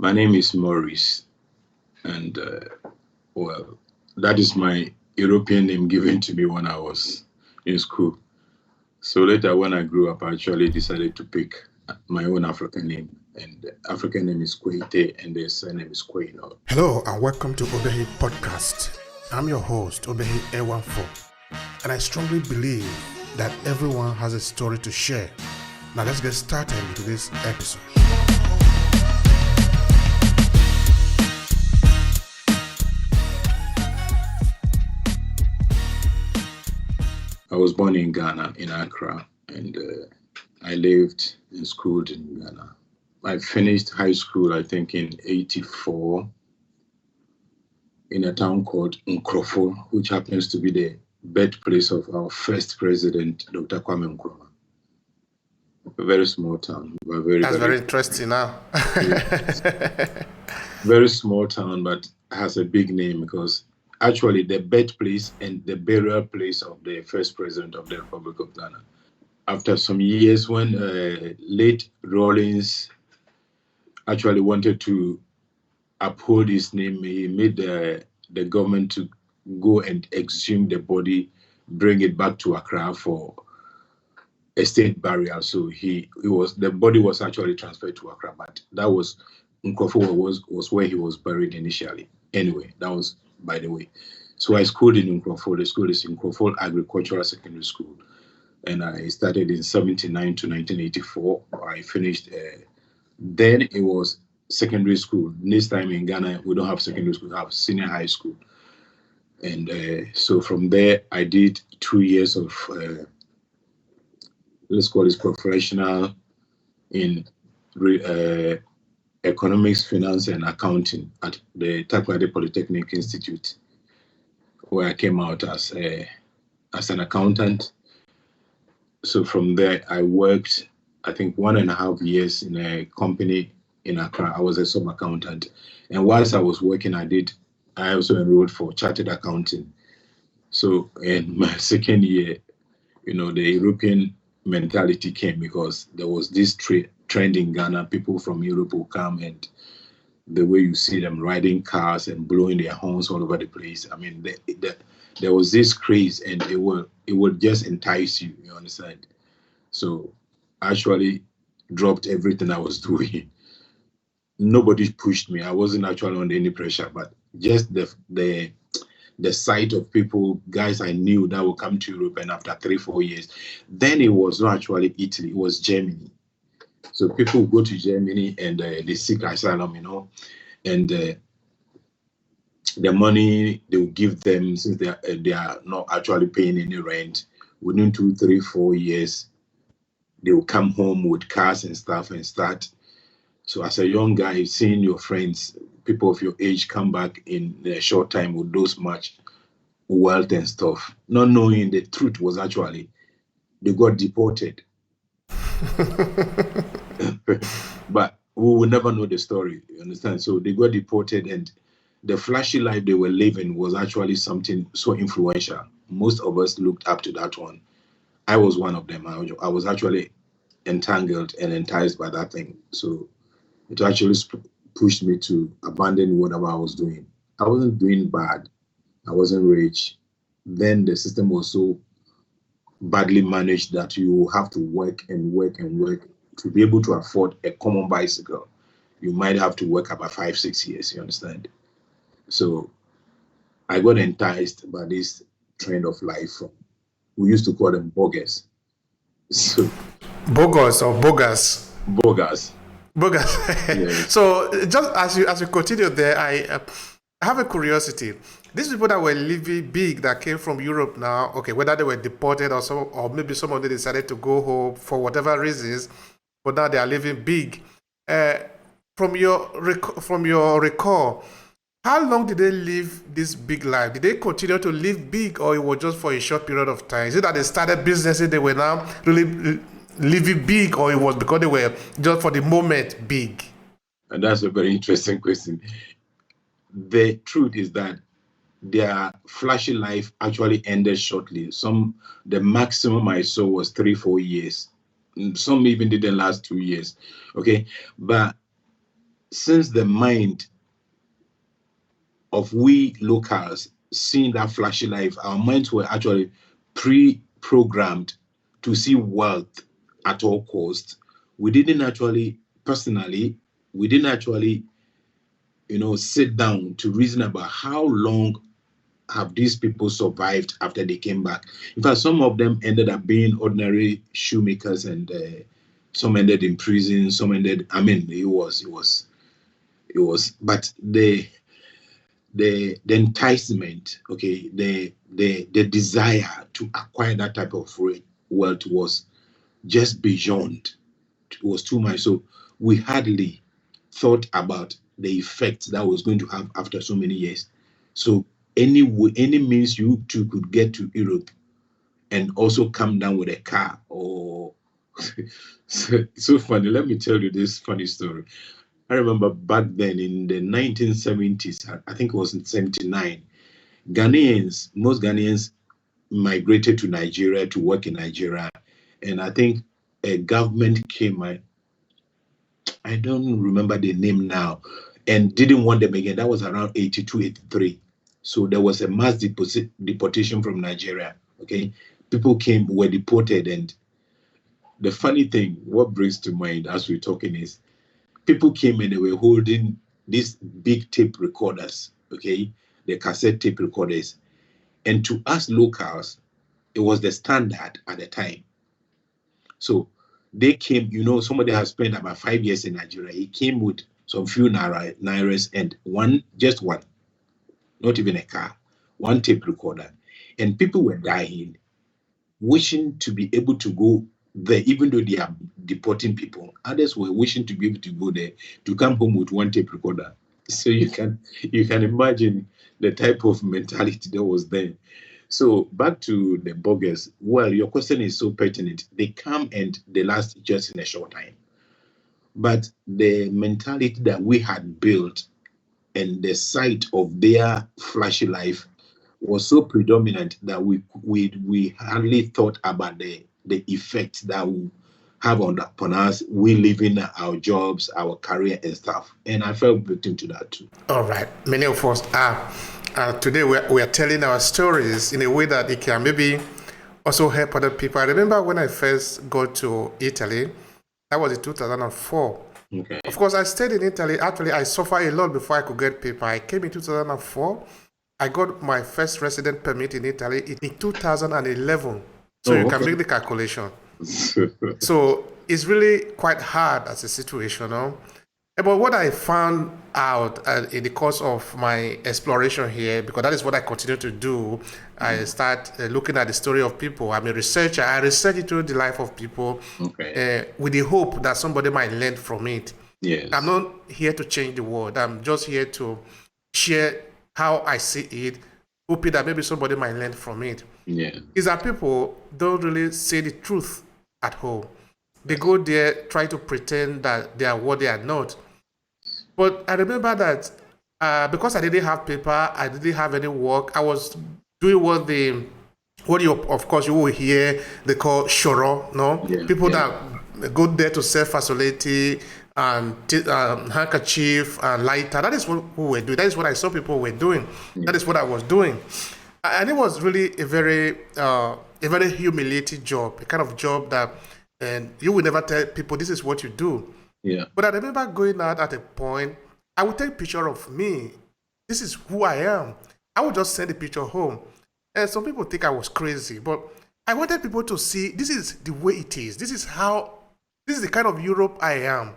My name is Maurice, and that is my European name given to me when I was in school. So later, when I grew up, I actually decided to pick my own African name, and the African name is Kwete, and the surname is Kweno. Hello, and welcome to Obehi Podcast. I'm your host, Obehi A14, and I strongly believe that everyone has a story to share. Now let's get started into this episode. I was born in Ghana, in Accra, and I lived and schooled in Ghana. I finished high school, I think, in 1984 in a town called Nkrofo, which happens to be the birthplace of our first president, Dr. Kwame Nkrumah. A very small town. But very interesting now. Very small town, but has a big name because actually the birthplace and the burial place of the first president of the Republic of Ghana. After some years, when late Rawlings actually wanted to uphold his name, he made the government to go and exhume the body, bring it back to Accra for a state burial. So the body was actually transferred to Accra, but that was Nkrofo was where he was buried initially. Anyway, that was by the way. So I schooled in Nkrofo. The school is Nkrofo Agricultural Secondary School. And I started in 1979 to 1984. I finished, then it was secondary school. This time in Ghana, we don't have secondary school, we have senior high school. And so from there, I did 2 years of, let's call it professional in economics, finance, and accounting at the Takoradi Polytechnic Institute, where I came out as an accountant. So from there, I worked, I think, 1.5 years in a company in Accra. I was a sub-accountant. And whilst I was working, I also enrolled for chartered accounting. So in my second year, the European mentality came because there was this trend in Ghana. People from Europe will come, and the way you see them riding cars and blowing their horns all over the place. I mean, there was this craze, and it would just entice you. You understand? So I actually dropped everything I was doing. Nobody pushed me. I wasn't actually under any pressure, but just the sight of people, guys I knew that would come to Europe, and after 3-4 years, then it was not actually Italy, it was Germany. So people go to Germany and they seek asylum, and the money they will give them, since they are not actually paying any rent, within 2, 3, 4 years, they will come home with cars and stuff and start. So as a young guy, seeing your friends, people of your age, come back in a short time with those much wealth and stuff, not knowing the truth was actually they got deported. But we will never know the story, you understand? So they got deported, and the flashy life they were living was actually something so influential. Most of us looked up to that one. I was one of them. I was actually entangled and enticed by that thing. So it actually pushed me to abandon whatever I was doing. I wasn't doing bad. I wasn't rich. Then the system was so badly managed that you have to work and work and work to be able to afford a common bicycle. You might have to work about 5-6 years, you understand? So I got enticed by this trend of life. We used to call them bogus. So Bogus or bogus? Bogus. Bogus. Yes. So just as you continue there, I have a curiosity. These people that were living big, that came from Europe now, okay, whether they were deported or maybe some of them decided to go home for whatever reasons, but now they are living big. From your recall, how long did they live this big life? Did they continue to live big, or it was just for a short period of time? Is it that they started businesses, they were now really living big, or it was because they were just for the moment big? And that's a very interesting question. The truth is that their flashy life actually ended shortly. The maximum I saw was 3-4 years. Some even didn't last 2 years. Okay, but since the mind of we locals seeing that flashy life, our minds were actually pre-programmed to see wealth at all costs. We didn't actually, personally, sit down to reason about how long have these people survived after they came back. In fact, some of them ended up being ordinary shoemakers, and some ended in prison. Some ended. I mean, it was. But the enticement, okay, the desire to acquire that type of wealth was just beyond. It was too much. So we hardly thought about the effect that was going to have after so many years. So any means you two could get to Europe and also come down with a car or so funny. Let me tell you this funny story. I remember back then in the 1970s, I think it was in 79, most Ghanaians migrated to Nigeria to work in Nigeria. And I think a government came, I don't remember the name now, and didn't want them again. That was around 82, 83. So there was a mass deportation from Nigeria. Okay. People were deported. And the funny thing, what brings to mind as we're talking is people came and they were holding these big tape recorders, okay, the cassette tape recorders. And to us locals, it was the standard at the time. So they came, somebody has spent about 5 years in Nigeria. He came with some few nairas and just one, not even a car, one tape recorder. And people were dying, wishing to be able to go there, even though they are deporting people. Others were wishing to be able to go there, to come home with one tape recorder. So you can imagine the type of mentality that was there. So back to the boggers. Well, your question is so pertinent. They come and they last just in a short time. But the mentality that we had built and the sight of their flashy life was so predominant that we hardly thought about the effect that will have upon us, we leaving our jobs, our career and stuff. And I fell victim to that too. All right. Many of us are. Today we are telling our stories in a way that it can maybe also help other people. I remember when I first got to Italy, that was in 2004. Okay. Of course, I stayed in Italy. Actually, I suffered a lot before I could get paper. I came in 2004. I got my first resident permit in Italy in 2011. So you can make the calculation. So it's really quite hard as a situation. But what I found out in the course of my exploration here, because that is what I continue to do, I start looking at the story of people. I'm a researcher. I research into the life of people with the hope that somebody might learn from it. Yes. I'm not here to change the world. I'm just here to share how I see it, hoping that maybe somebody might learn from it. Yeah. Is that people don't really say the truth at home. They go there, try to pretend that they are what they are not. But I remember that because I didn't have paper, I didn't have any work, I was doing what you, of course, you will hear, they call shoro, no? Yeah, People that go there to sell facility and handkerchief and lighter. That is what we were doing. That is what I saw people were doing. Yeah. That is what I was doing. And it was really a very humiliating job, a kind of job that you will never tell people this is what you do. Yeah. But I remember going out at a point, I would take a picture of me. This is who I am. I would just send a picture home. And some people think I was crazy, but I wanted people to see this is the way it is. This is the kind of Europe I am.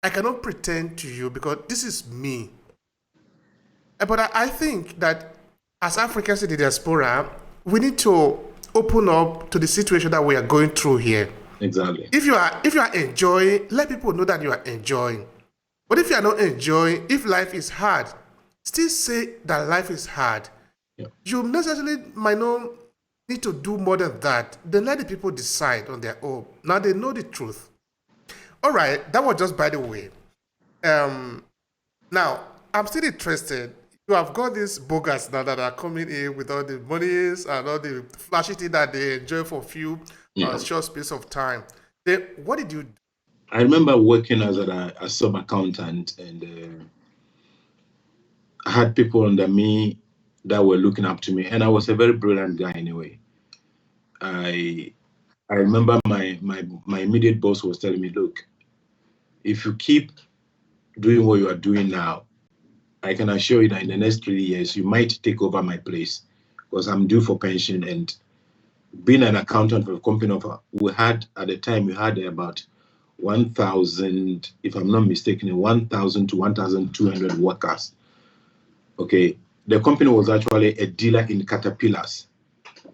I cannot pretend to you because this is me. But I think that as Africans in the diaspora, we need to open up to the situation that we are going through here. Exactly. If you are enjoying, let people know that you are enjoying. But if you are not enjoying, if life is hard, still say that life is hard. Yeah. You necessarily might not need to do more than that. Then let the people decide on their own. Now they know the truth. All right, that was just by the way. Now, I'm still interested. You have got these boggers now that are coming in with all the monies and all the flashy things that they enjoy for a few short space of time. Then what did you do? I remember working as a sub accountant, and I had people under me that were looking up to me, and I was a very brilliant guy anyway. I I remember my immediate boss was telling me, look, if you keep doing what you are doing now, I can assure you that in the next 3 years you might take over my place because I'm due for pension. And being an accountant for a company of we had at the time we had about 1,000, if I'm not mistaken, 1,000 to 1,200 workers. Okay, the company was actually a dealer in caterpillars.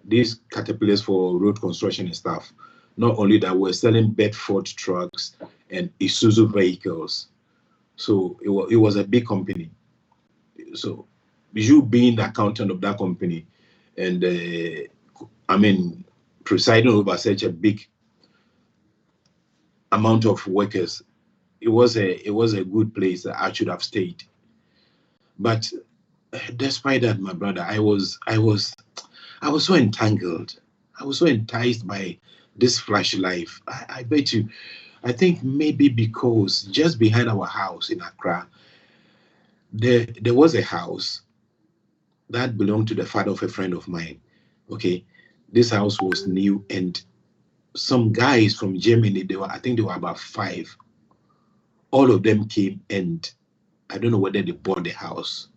These caterpillars for road construction and stuff. Not only that, we're selling Bedford trucks and Isuzu vehicles. So it was a big company. So you being the accountant of that company and I mean presiding over such a big amount of workers, it was a good place that I should have stayed. But despite that, my brother, I was so entangled. I was so enticed by this flash life. I bet you, I think maybe because just behind our house in Accra, there was a house that belonged to the father of a friend of mine. Okay, this house was new, and some guys from Germany, I think they were about 5. All of them came, and I don't know whether they bought the house,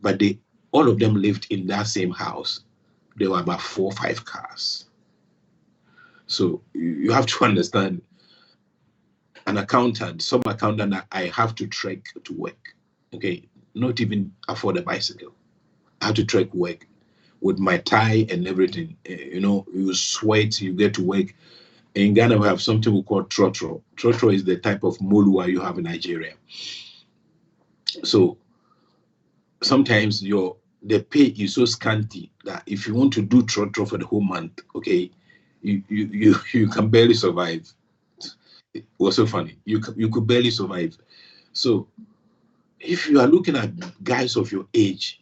but all of them lived in that same house. There were about 4 or 5 cars. So you have to understand, an accountant, some accountant, I have to trek to work. Okay, not even afford a bicycle. I have to trek work with my tie and everything. You sweat, you get to work. In Ghana, we have something we call trotro. Trotro is the type of molua you have in Nigeria. So sometimes the pay is so scanty that if you want to do trotro for the whole month, okay, you can barely survive. It was so funny. You could barely survive. So if you are looking at guys of your age,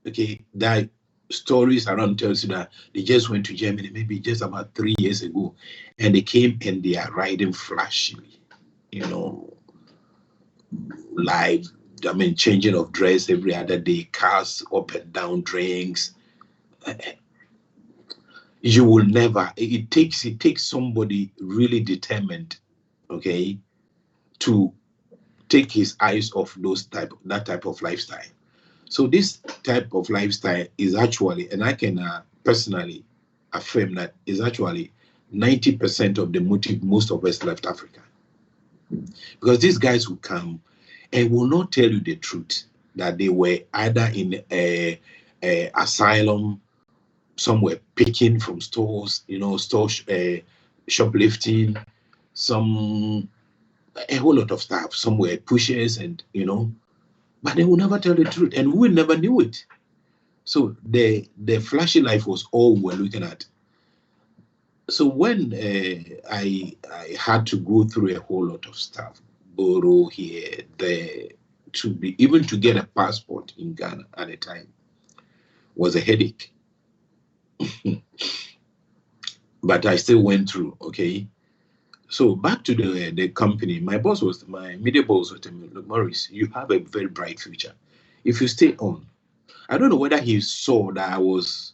okay, that stories around tells you that they just went to Germany maybe just about 3 years ago, and they came and they are riding flashily, like, I mean, changing of dress every other day, cars up and down, drinks. You will never. It takes somebody really determined, okay, to take his eyes off that type of lifestyle. So this type of lifestyle is actually, and I can personally affirm that is actually 90% of the motive most of us left Africa. Because these guys will come and will not tell you the truth, that they were either in a asylum, somewhere picking from stores, shoplifting, a whole lot of stuff, somewhere pushers, and but they will never tell the truth, and we never knew it. So the flashy life was all we're looking at. So when I had to go through a whole lot of stuff, borrow here, there, to get a passport in Ghana at the time was a headache. But I still went through, okay? So back to the company, my immediate boss was telling me, look, Maurice, you have a very bright future. If you stay on, I don't know whether he saw that I was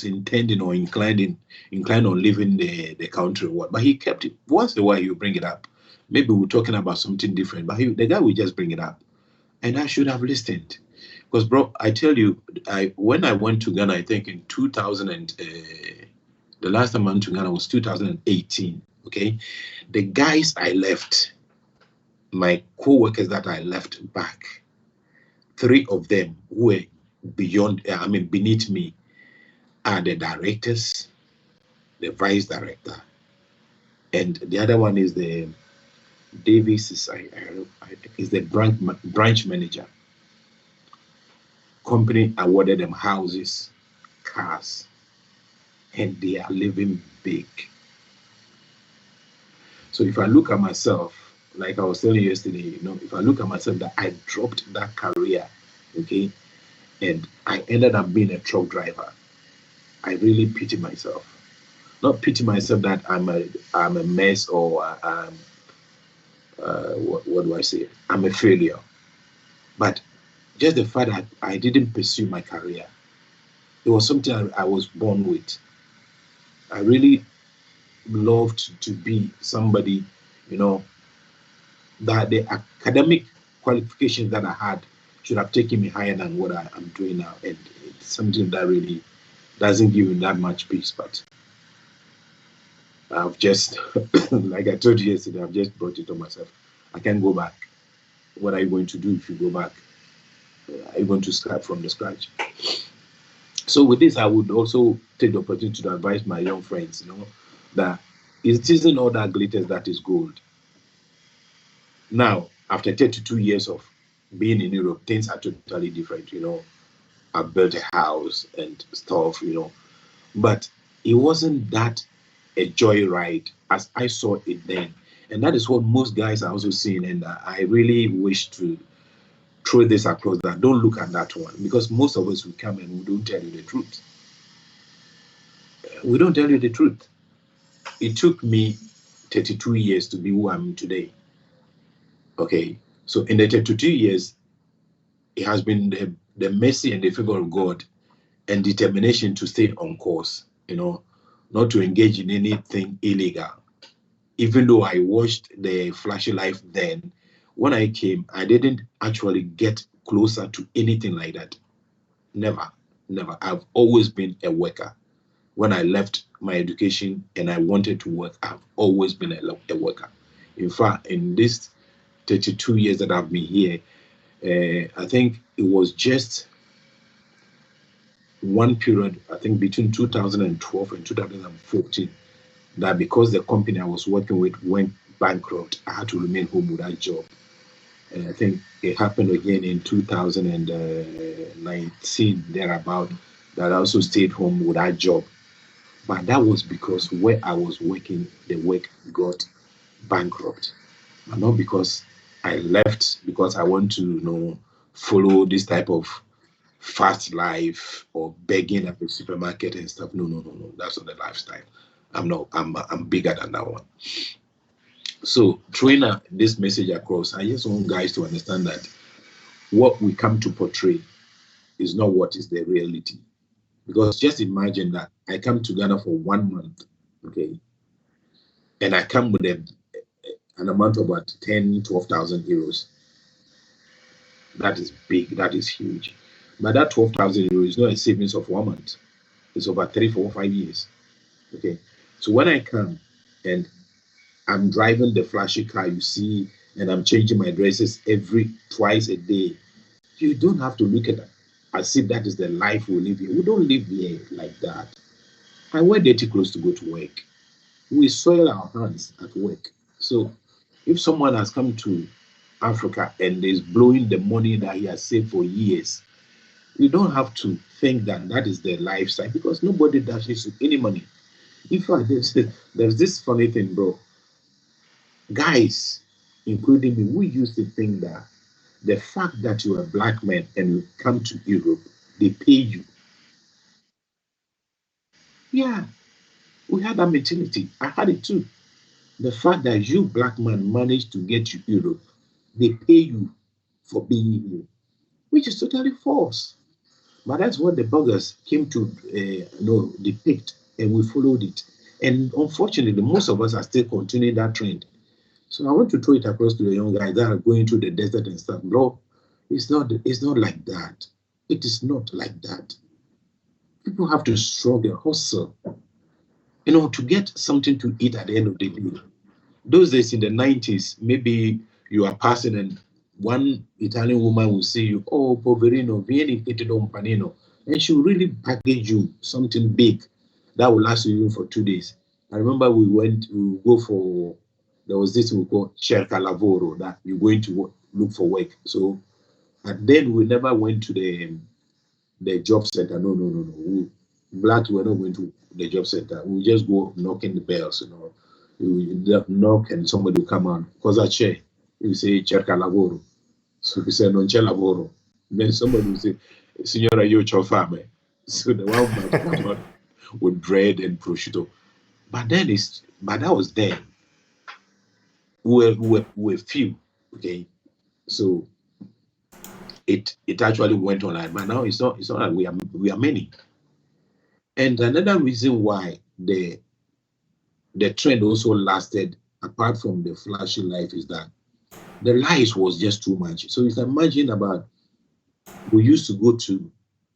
intending or inclined on leaving the country or what, but he kept it. Once in a while, he'll bring it up. Maybe we're talking about something different, but the guy will just bring it up. And I should have listened. Because, bro, I tell you, when I went to Ghana, I think in 2000 the last time I went to Ghana was 2018, okay? The guys I left, my co-workers that I left back, 3 of them who were beneath me are the directors, the vice director, and the other one is the Davis is the branch manager. Company awarded them houses, cars, and they are living big. So if I look at myself, like I was telling you yesterday, if I look at myself, that I dropped that career, okay, and I ended up being a truck driver, I really pity myself. Not pity myself that I'm a mess or what do I say? I'm a failure. But just the fact that I didn't pursue my career, it was something I was born with. I really loved to be somebody, that the academic qualifications that I had should have taken me higher than what I'm doing now. And it's something that really doesn't give me that much peace. But I've just, like I told you yesterday, I've just brought it on myself. I can't go back. What are you going to do if you go back? Are you going to start from the scratch? So with this, I would also take the opportunity to advise my young friends, that it isn't all that glitters that is gold. Now, after 32 years of being in Europe, things are totally different. I've built a house and stuff, but it wasn't that a joyride as I saw it then. And that is what most guys are also seeing. And I really wish to throw this across that. Don't look at that one, because most of us will come and we don't tell you the truth. We don't tell you the truth. It took me 32 years to be who I am today. Okay, so in the 32 years, it has been the mercy and the favor of God and determination to stay on course, not to engage in anything illegal. Even though I watched the flashy life then, when I came, I didn't actually get closer to anything like that. Never. I've always been a worker. When I left my education and I wanted to work, I've always been a worker. In fact, in this 32 years that I've been here, I think it was just one period, I think between 2012 and 2014, that because the company I was working with went bankrupt, I had to remain home without job. And I think it happened again in 2019, thereabout, that I also stayed home without job. But that was because where I was working, the work got bankrupt. And not because I left because I want to, follow this type of fast life or begging at the supermarket and stuff. No. That's not the lifestyle. I'm bigger than that one. So throwing this message across, I just want guys to understand that what we come to portray is not what is the reality. Because just imagine that I come to Ghana for 1 month, okay, and I come with an amount of about 10, 12,000 euros. That is big, that is huge. But that 12,000 euros is not a savings of 1 month. It's over 3, 4, 5 years. Okay. So when I come and I'm driving the flashy car you see, and I'm changing my dresses twice a day, you don't have to look at it as if that is the life we live here. We don't live here like that. I wear dirty clothes to go to work. We soil our hands at work. So if someone has come to Africa and is blowing the money that he has saved for years, you don't have to think that is the lifestyle, because nobody dashes with any money. In fact, there's this funny thing, bro. Guys, including me, we used to think that the fact that you're a black man and you come to Europe, they pay you. Yeah, we had that mentality. I had it too. The fact that you, black man, managed to get to Europe, they pay you for being here, which is totally false. But that's what the bloggers came to depict, and we followed it. And unfortunately, most of us are still continuing that trend. So I want to throw it across to the young guys that are going through the desert and stuff. Bro, it's not like that. It is not like that. People have to struggle, hustle, to get something to eat at the end of the day. Those days in the 90s, maybe you are passing and one Italian woman will say you, oh, poverino, vieni che ti do un panino. And she will really package you something big that will last you even for 2 days. I remember there was this we call cerca lavoro, that you're going to look for work. So, and then we never went to the job center. No. Blacks were not going to the job center. We just go knocking the bells, You knock and somebody will come out. Cosa c'è? You say cerca lavoro. So we say non c'è lavoro. Then somebody will say, Signora, io c'ho fame. So the one might come out with bread and prosciutto. But that was then. were few. Okay, so it actually went on like, but now it's not like we are many. And another reason why the trend also lasted, apart from the flashy life, is that the lies was just too much. So you can imagine about, we used to go to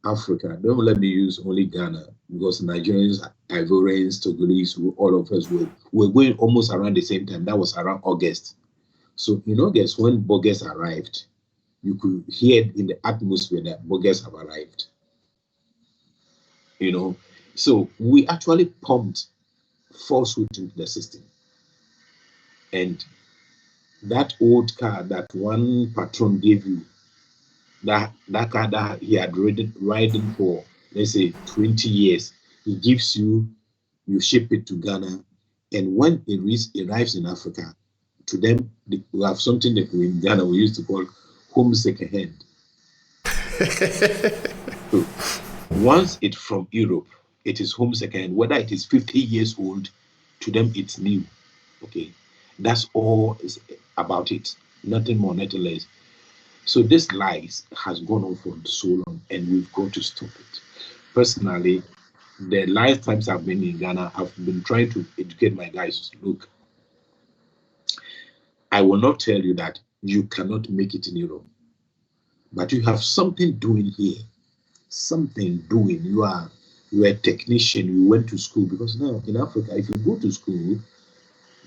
Africa. Don't let me use only Ghana, because Nigerians, Ivorians, Togolese, all of us were going almost around the same time. That was around August. So in August, when burgers arrived, you could hear in the atmosphere that burgers have arrived. You know, so we actually pumped falsehood into the system. And that old car that one patron gave you, that car that he had riding for, let's say, 20 years, he gives you, you ship it to Ghana, and when it arrives in Africa, to them, we have something that in Ghana we used to call home second hand. So once it's from Europe, it is home second hand. Whether it is 50 years old, to them it's new. Okay, that's all is about it. Nothing more, nothing less. So this lies has gone on for so long, and we've got to stop it. Personally, the lifetimes I've been in Ghana, I've been trying to educate my guys. Look, I will not tell you that you cannot make it in Europe, but you have something doing here, something doing. You are a technician. You went to school, because now in Africa, if you go to school,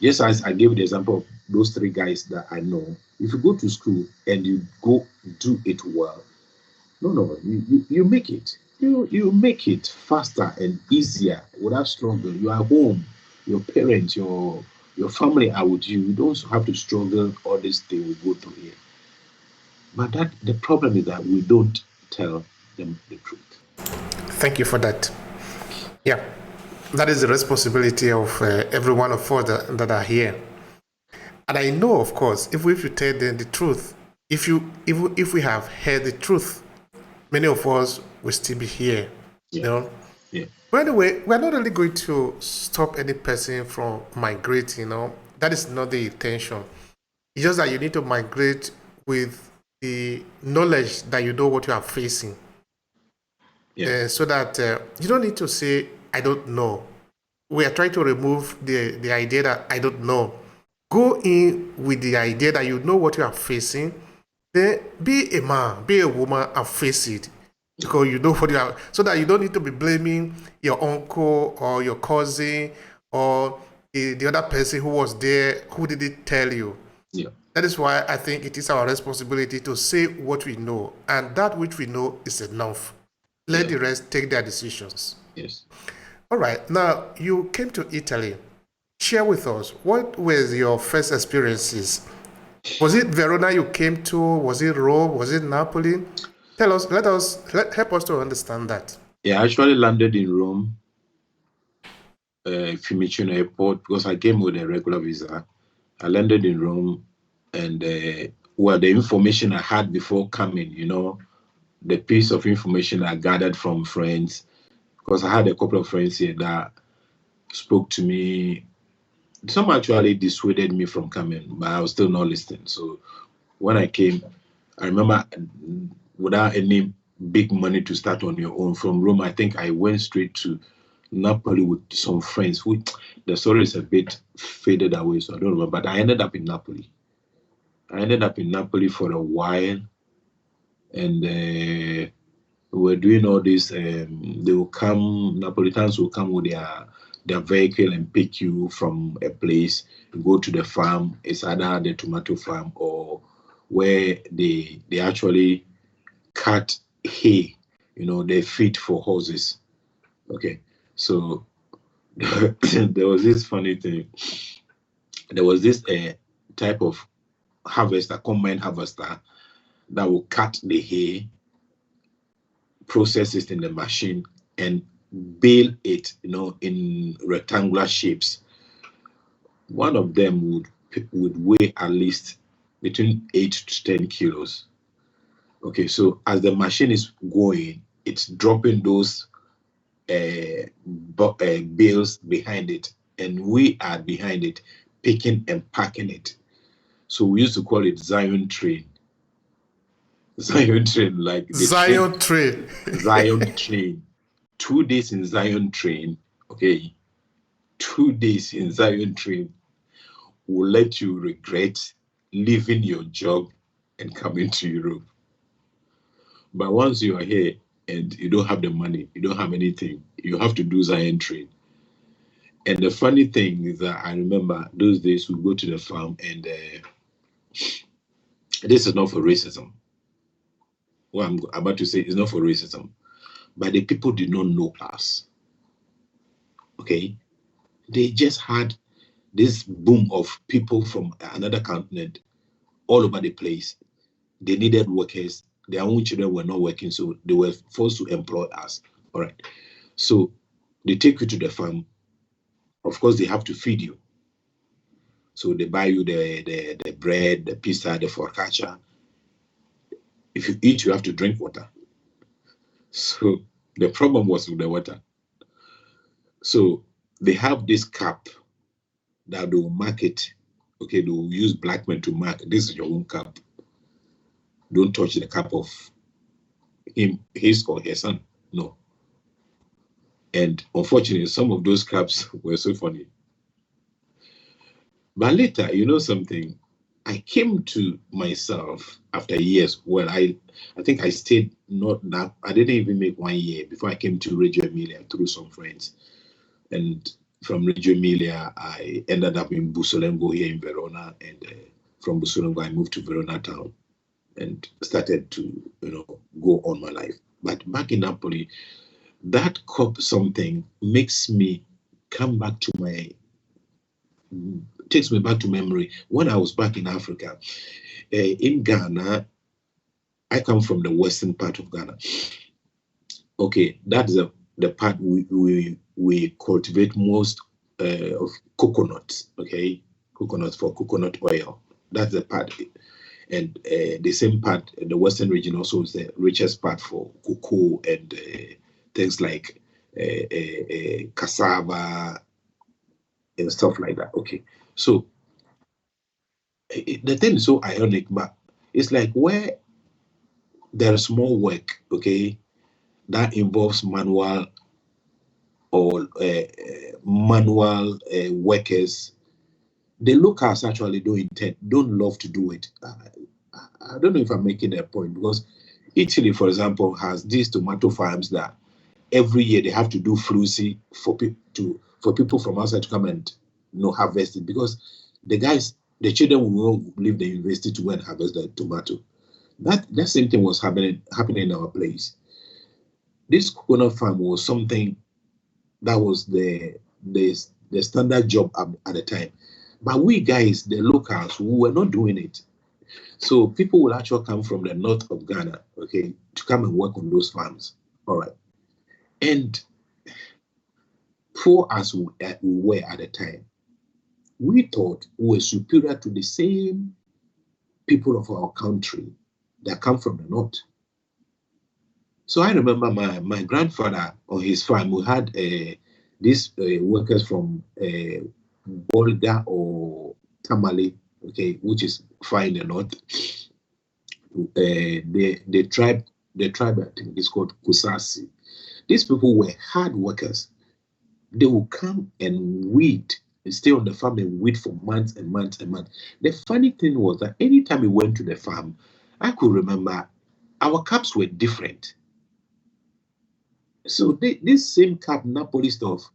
just as I gave the example of those three guys that I know, if you go to school and you go do it well, you make it. You make it faster and easier without struggle. You are home, your parents, your family are with you. You don't have to struggle all this thing we go through here. But the problem is that we don't tell them the truth. Thank you for that. Yeah, that is the responsibility of every one of us that are here. And I know, of course, if we tell them the truth, if we have heard the truth, many of us will still be here. Yeah. You know. Yeah. But anyway, we're not really going to stop any person from migrating. That is not the intention. It's just that you need to migrate with the knowledge that you know what you are facing. Yeah. So that you don't need to say, I don't know. We are trying to remove the idea that I don't know. Go in with the idea that you know what you are facing. Then be a man, be a woman, and face it. Because you know what you are, so that you don't need to be blaming your uncle or your cousin or the other person who was there who didn't tell you. Yeah. That is why I think it is our responsibility to say what we know, and that which we know is enough. Let the rest take their decisions. Yes. All right. Now, you came to Italy. Share with us, what were your first experiences? Was it Verona you came to? Was it Rome? Was it Napoli? Tell us, help us to understand that. Yeah, I actually landed in Rome, Fiumicino Airport, because I came with a regular visa. I landed in Rome, and the information I had before coming, the piece of information I gathered from friends, because I had a couple of friends here that spoke to me. Some actually dissuaded me from coming, but I was still not listening. So when I came, I remember without any big money to start on your own from Rome, I think I went straight to Napoli with some friends. The story is a bit faded away, so I don't remember. But I ended up in Napoli. For a while, and we were doing all this. They will come. Napolitans will come with their vehicle and pick you from a place to go to the farm. It's either the tomato farm or where they actually cut hay. They feed for horses. Okay, so there was this funny thing. There was this type of harvester, combine harvester, that will cut the hay, process it in the machine, and bale it, in rectangular shapes. One of them would weigh at least between 8 to 10 kilos. Okay, so as the machine is going, it's dropping those bales behind it, and we are behind it, picking and packing it. So we used to call it Zion train. Zion train, like the Zion train. Zion train. 2 days in Zion train, okay? 2 days in Zion train will let you regret leaving your job and coming to Europe. But once you are here and you don't have the money, you don't have anything, you have to do Zion train. And the funny thing is that I remember those days we go to the farm, and this is not for racism. What I'm about to say is not for racism, but the people did not know us. Okay? They just had this boom of people from another continent all over the place. They needed workers. Their own children were not working, so they were forced to employ us. All right. So they take you to the farm. Of course, they have to feed you. So they buy you the bread, the pizza, the focaccia. If you eat, you have to drink water. So the problem was with the water. So they have this cup that they will market. Okay, they will use black men to mark. This is your own cup. Don't touch the cup of his or her son. No. And unfortunately, some of those cups were so funny. But later, you know something? I came to myself after years. Well, I think I stayed not that. I didn't even make 1 year before I came to Reggio Emilia through some friends. And from Reggio Emilia, I ended up in Bussolengo here in Verona. And from Bussolengo, I moved to Verona town and started to, go on my life. But back in Napoli, that cop something makes me come back to takes me back to memory. When I was back in Africa, in Ghana, I come from the western part of Ghana. Okay, that's the part we cultivate most of coconut. Okay, coconut for coconut oil. That's the part. And the same part, the western region also is the richest part for cocoa and things like cassava and stuff like that. Okay, so the thing is so ironic, but it's like where there's more work, okay, that involves manual or manual workers. The locals actually don't love to do it. I don't know if I'm making a point, because Italy, for example, has these tomato farms that every year they have to do flusy for people from outside to come and harvest it, because the children will leave the university to go and harvest the tomato. That same thing was happening in our place. This coconut farm was something that was the standard job at the time. But we guys, the locals, we were not doing it. So people will actually come from the north of Ghana, okay, to come and work on those farms. All right. And poor as we were at the time, we thought we were superior to the same people of our country that come from the north. So I remember my grandfather on his farm, we had these workers from Bolga or Tamale, okay, which is far in the north. The tribe, I think, is called Kusasi. These people were hard workers. They will come and weed, and stay on the farm and weed for months and months and months. The funny thing was that anytime we went to the farm, I could remember our caps were different. So this same cap Napoli stuff,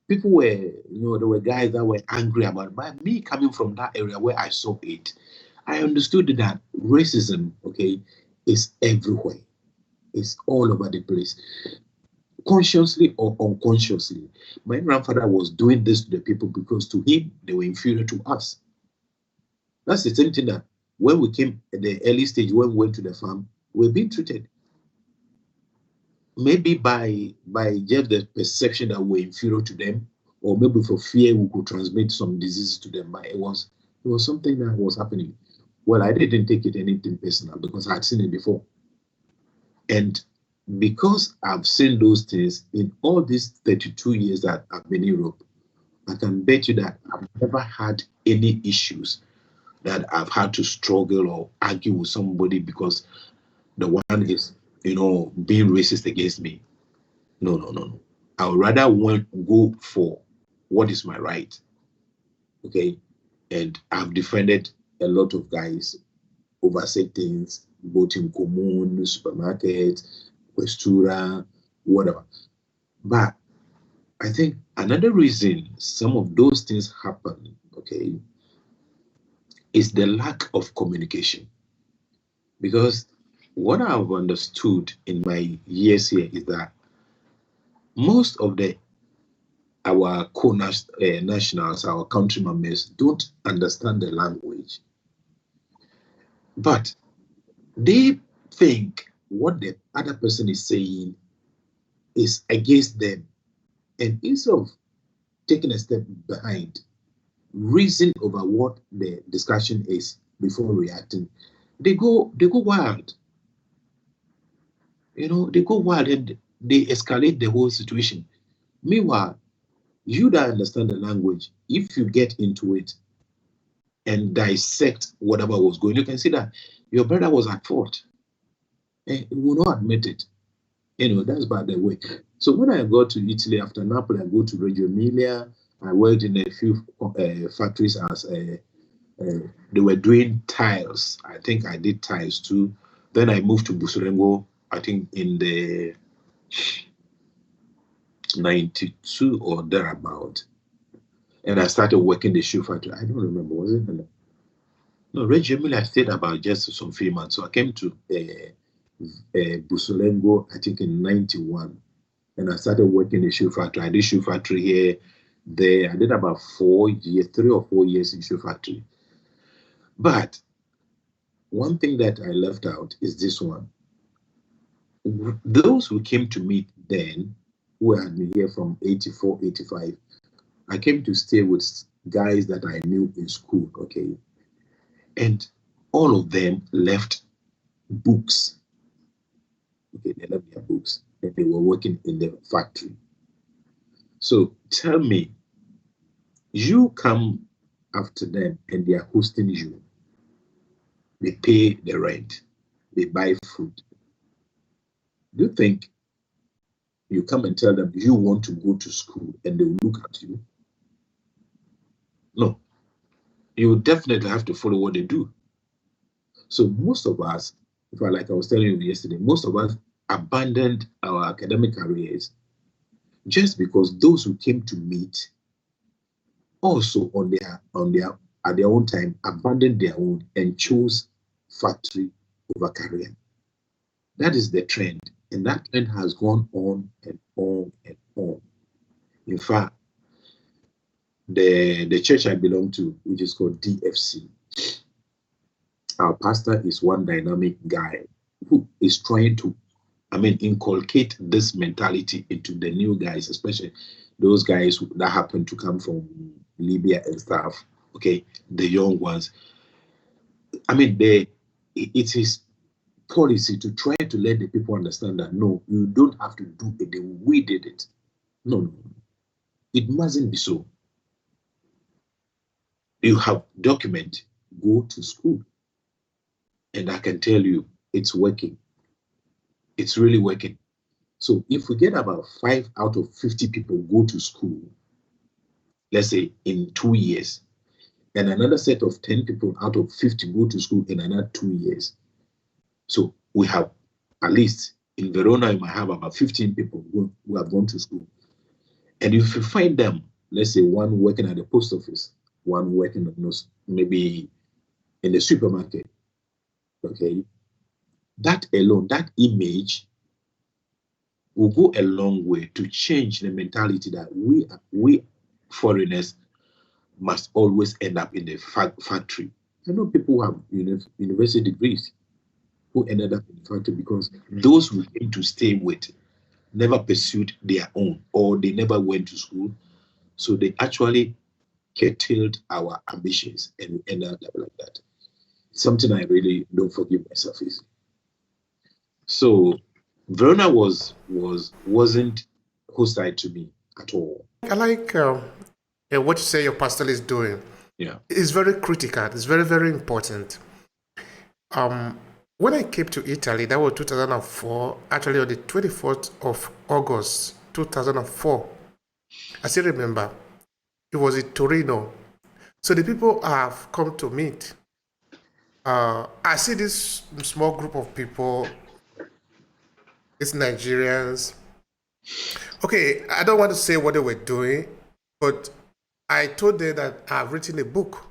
people were, there were guys that were angry about it. But me coming from that area where I saw it, I understood that racism, okay, is everywhere. It's all over the place. Consciously or unconsciously, my grandfather was doing this to the people because to him, they were inferior to us. That's the same thing that when we came at the early stage, when we went to the farm, we were being treated. Maybe by just the perception that we're inferior to them, or maybe for fear we could transmit some diseases to them. But it was something that was happening. Well, I didn't take it anything personal because I had seen it before. And because I've seen those things in all these 32 years that I've been in Europe, I can bet you that I've never had any issues that I've had to struggle or argue with somebody because the one is, being racist against me. No. I would rather go for what is my right. Okay. And I've defended a lot of guys over certain things, both in commune, supermarket, Questura, whatever. But I think another reason some of those things happen, okay, is the lack of communication. Because what I've understood in my years here is that most of our nationals, our country members, don't understand the language. But they think what the other person is saying is against them. And instead of taking a step behind, reason over what the discussion is before reacting, they go wild. They go wild and they escalate the whole situation. Meanwhile, you that understand the language, if you get into it and dissect whatever was going, you can see that your brother was at fault. And he will not admit it. That's by the way. So when I go to Italy after Napoli, I go to Reggio Emilia. I worked in a few factories as they were doing tiles. I think I did tiles too. Then I moved to Busorengo, I think in the 92 or thereabout. And I started working the shoe factory. I don't remember, was it? No, Reggio Emilia, I stayed about just some few months. So I came to Busorengo, I think in 91. And I started working the shoe factory. I did shoe factory here, there. I did about 3 or 4 years in shoe factory. But one thing that I left out is this one. Those who came to meet then, who had been here from 84, 85, I came to stay with guys that I knew in school, okay? And all of them left books. Okay, they left their books and they were working in the factory. So tell me, you come after them and they are hosting you. They pay the rent. They buy food. Do you think you come and tell them you want to go to school and they will look at you? No. You will definitely have to follow what they do. So most of us, like I was telling you yesterday, most of us abandoned our academic careers just because those who came to meet also at their own time abandoned their own and chose factory over career. That is the trend, and that trend has gone on and on and on. In fact, the church I belong to, which is called DFC, our pastor is one dynamic guy who is trying to, inculcate this mentality into the new guys, especially those guys that happen to come from Libya and stuff, okay, the young ones. It's his policy to try to let the people understand that, no, you don't have to do it the way we did it. No. It mustn't be so. You have document, go to school. And I can tell you, it's working. It's really working. So if we get about 5 out of 50 people go to school, let's say in 2 years, and another set of 10 people out of 50 go to school in another 2 years. So we have, at least in Verona, you might have about 15 people who have gone to school. And if you find them, let's say one working at the post office, one working maybe in the supermarket, okay, that alone, that image will go a long way to change the mentality that we foreigners must always end up in the factory. I know people who have university degrees who ended up in the factory because those who came to stay with never pursued their own, or they never went to school. So they actually curtailed our ambitions and we ended up like that. Something I really don't forgive myself easily. So Verona wasn't hostile to me at all. I like what you say your pastor is doing. Yeah. It's very critical. It's very, very important. When I came to Italy, that was 2004, actually on the 24th of August 2004. I still remember. It was in Torino. So the people have come to meet. I see this small group of people, it's Nigerians. Okay, I don't want to say what they were doing, but I told them that I've written a book.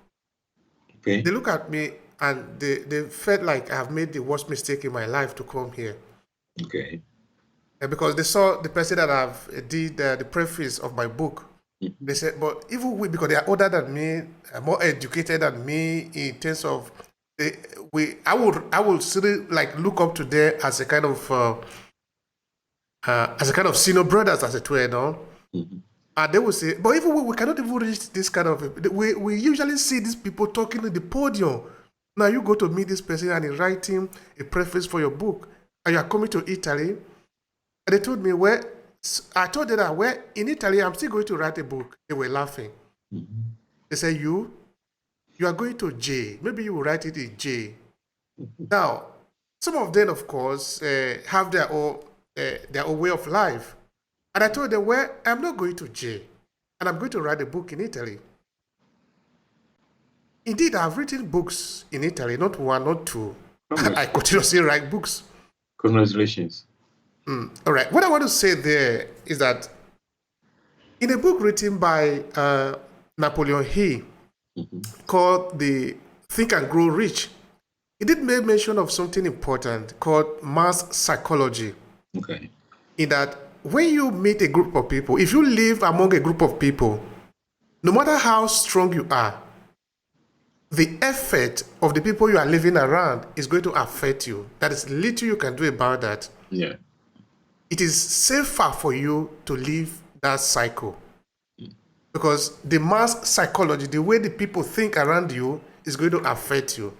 Okay. They look at me and they felt like I've made the worst mistake in my life to come here. Okay. And because they saw the person that I've did the preface of my book. They said, but even we, because they are older than me, more educated than me in terms of, I would still like look up to them as a kind of senior brothers, as it were, no? And they will say, but even we cannot even reach this kind of, we usually see these people talking at the podium. Now you go to meet this person and he's writing a preface for your book, and you are coming to Italy. And they told me, I told them that, in Italy, I'm still going to write a book. They were laughing. They said, you are going to J. Maybe you will write it in J. Now, some of them, of course, have their own way of life. And I told them, I'm not going to J. And I'm going to write a book in Italy. Indeed, I've written books in Italy, not one, not two. I continuously write books. Congratulations. All right. What I want to say there is that in a book written by Napoleon Hill called The Think and Grow Rich, he did make mention of something important called mass psychology. Okay. In that when you meet a group of people, if you live among a group of people, no matter how strong you are, the effect of the people you are living around is going to affect you. That is little you can do about that. Yeah. It is safer for you to leave that cycle. Because the mass psychology, the way the people think around you, is going to affect you.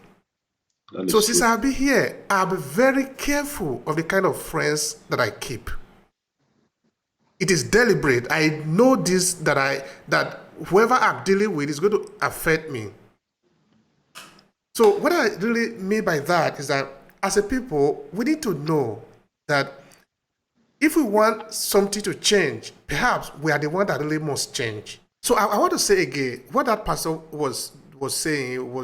So since I'll be here, I'll be very careful of the kind of friends that I keep. It is deliberate. I know this, that whoever I'm dealing with is going to affect me. So what I really mean by that is that as a people, we need to know that if we want something to change, perhaps we are the one that really must change. So I want to say again, what that pastor was saying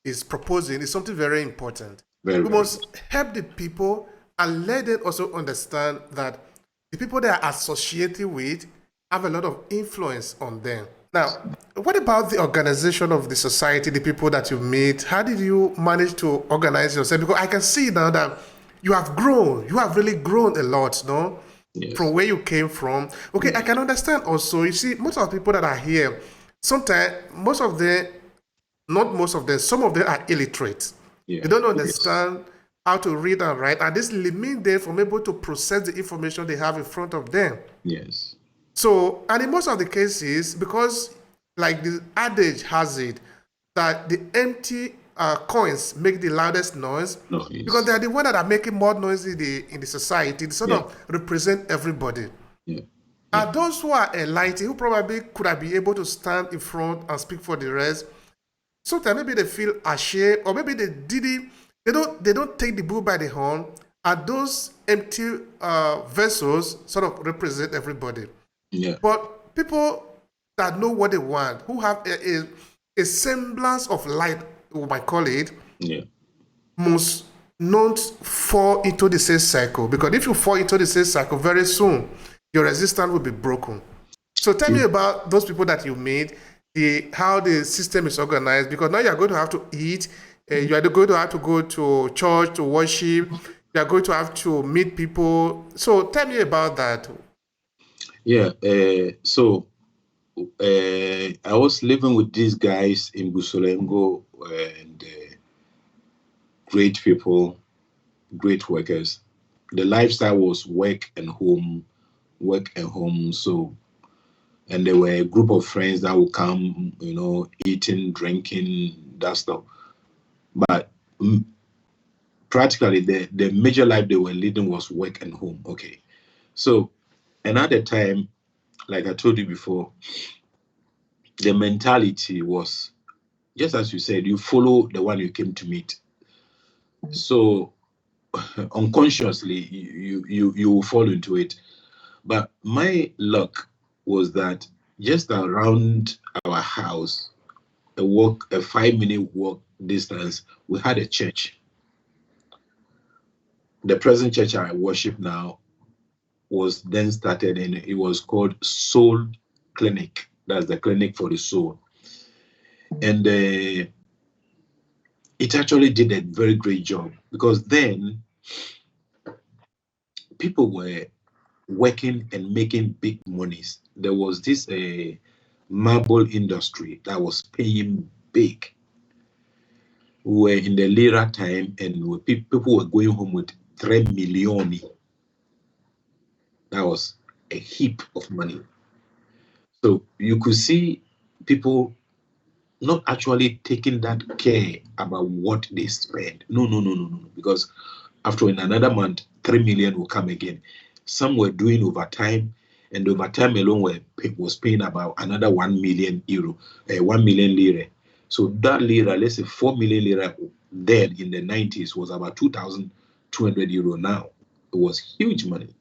is proposing is something very important. We must help the people and let them also understand that the people they are associated with have a lot of influence on them. Now, what about the organization of the society, the people that you meet? How did you manage to organize yourself? Because I can see now that you have grown. You have really grown a lot, no? Yes. From where you came from. Okay, I can understand also. You see, most of the people that are here, sometimes, some of them are illiterate. Yeah. They don't understand how to read and write, and this limits them from able to process the information they have in front of them. Yes. So, and in most of the cases, because like the adage has it, that the empty coins make the loudest noise, because they are the ones that are making more noise in the society. They sort of represent everybody. Yeah. And those who are enlightened, who probably could have been able to stand in front and speak for the rest, sometimes maybe they feel ashamed, or maybe they don't take the bull by the horn, and those empty vessels sort of represent everybody. Yeah. But people that know what they want, who have a semblance of light, we might call it, must not fall into the same cycle. Because if you fall into the same cycle, very soon, your resistance will be broken. So tell me about those people that you meet, how the system is organized, because now you're going to have to eat, you are going to have to go to church to worship, you are going to have to meet people. So tell me about that. Yeah, so I was living with these guys in Busolengo, and great people, great workers. The lifestyle was work and home. So, and there were a group of friends that would come, eating, drinking, that stuff. But practically, the major life they were leading was work and home. Okay, so another time, like I told you before, the mentality was just as you said, you follow the one you came to meet. So unconsciously, you will fall into it. But my luck was that just around our house, a 5-minute walk distance, we had a church. The present church I worship now was then started, and it was called Soul Clinic. That's the clinic for the soul. And it actually did a very great job, because then people were working and making big monies. There was this marble industry that was paying big. We were in the lira time, and people were going home with 3 million. That was a heap of money. So you could see people not actually taking that care about what they spend. No. Because after in another month, 3 million will come again. Some were doing overtime, and overtime alone was paying about another 1 million euro, 1 million lira. So that lira, let's say 4 million lira then in the 90s was about 2,200 euro now. It was huge money.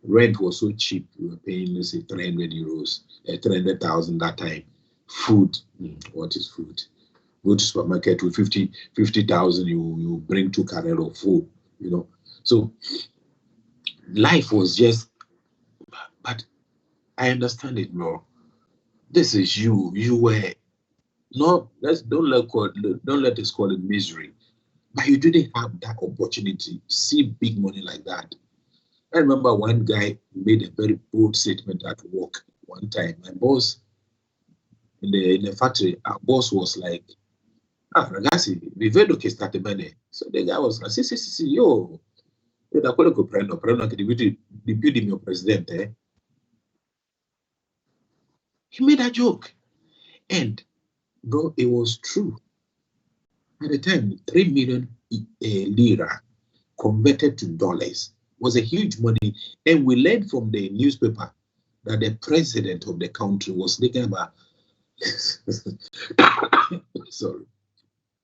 Rent was so cheap. We were paying, let's say, 300 euros, 300,000 that time. Food, what is food? Go to supermarket with 50,000, you bring 2 carrel of food, So life was just, but I understand it more. This is you. You were don't let us call it misery, but you didn't have that opportunity. See big money like that. I remember one guy made a very bold statement at work one time. My boss in the factory, our boss was like, ragazzi, vi vedo che state bene. So the guy was like, sì, io da quello che prendo anche di più di mio presidente. He made a joke. And bro, it was true. At the time, 3 million lira converted to dollars was a huge money. And we learned from the newspaper that the president of the country was thinking about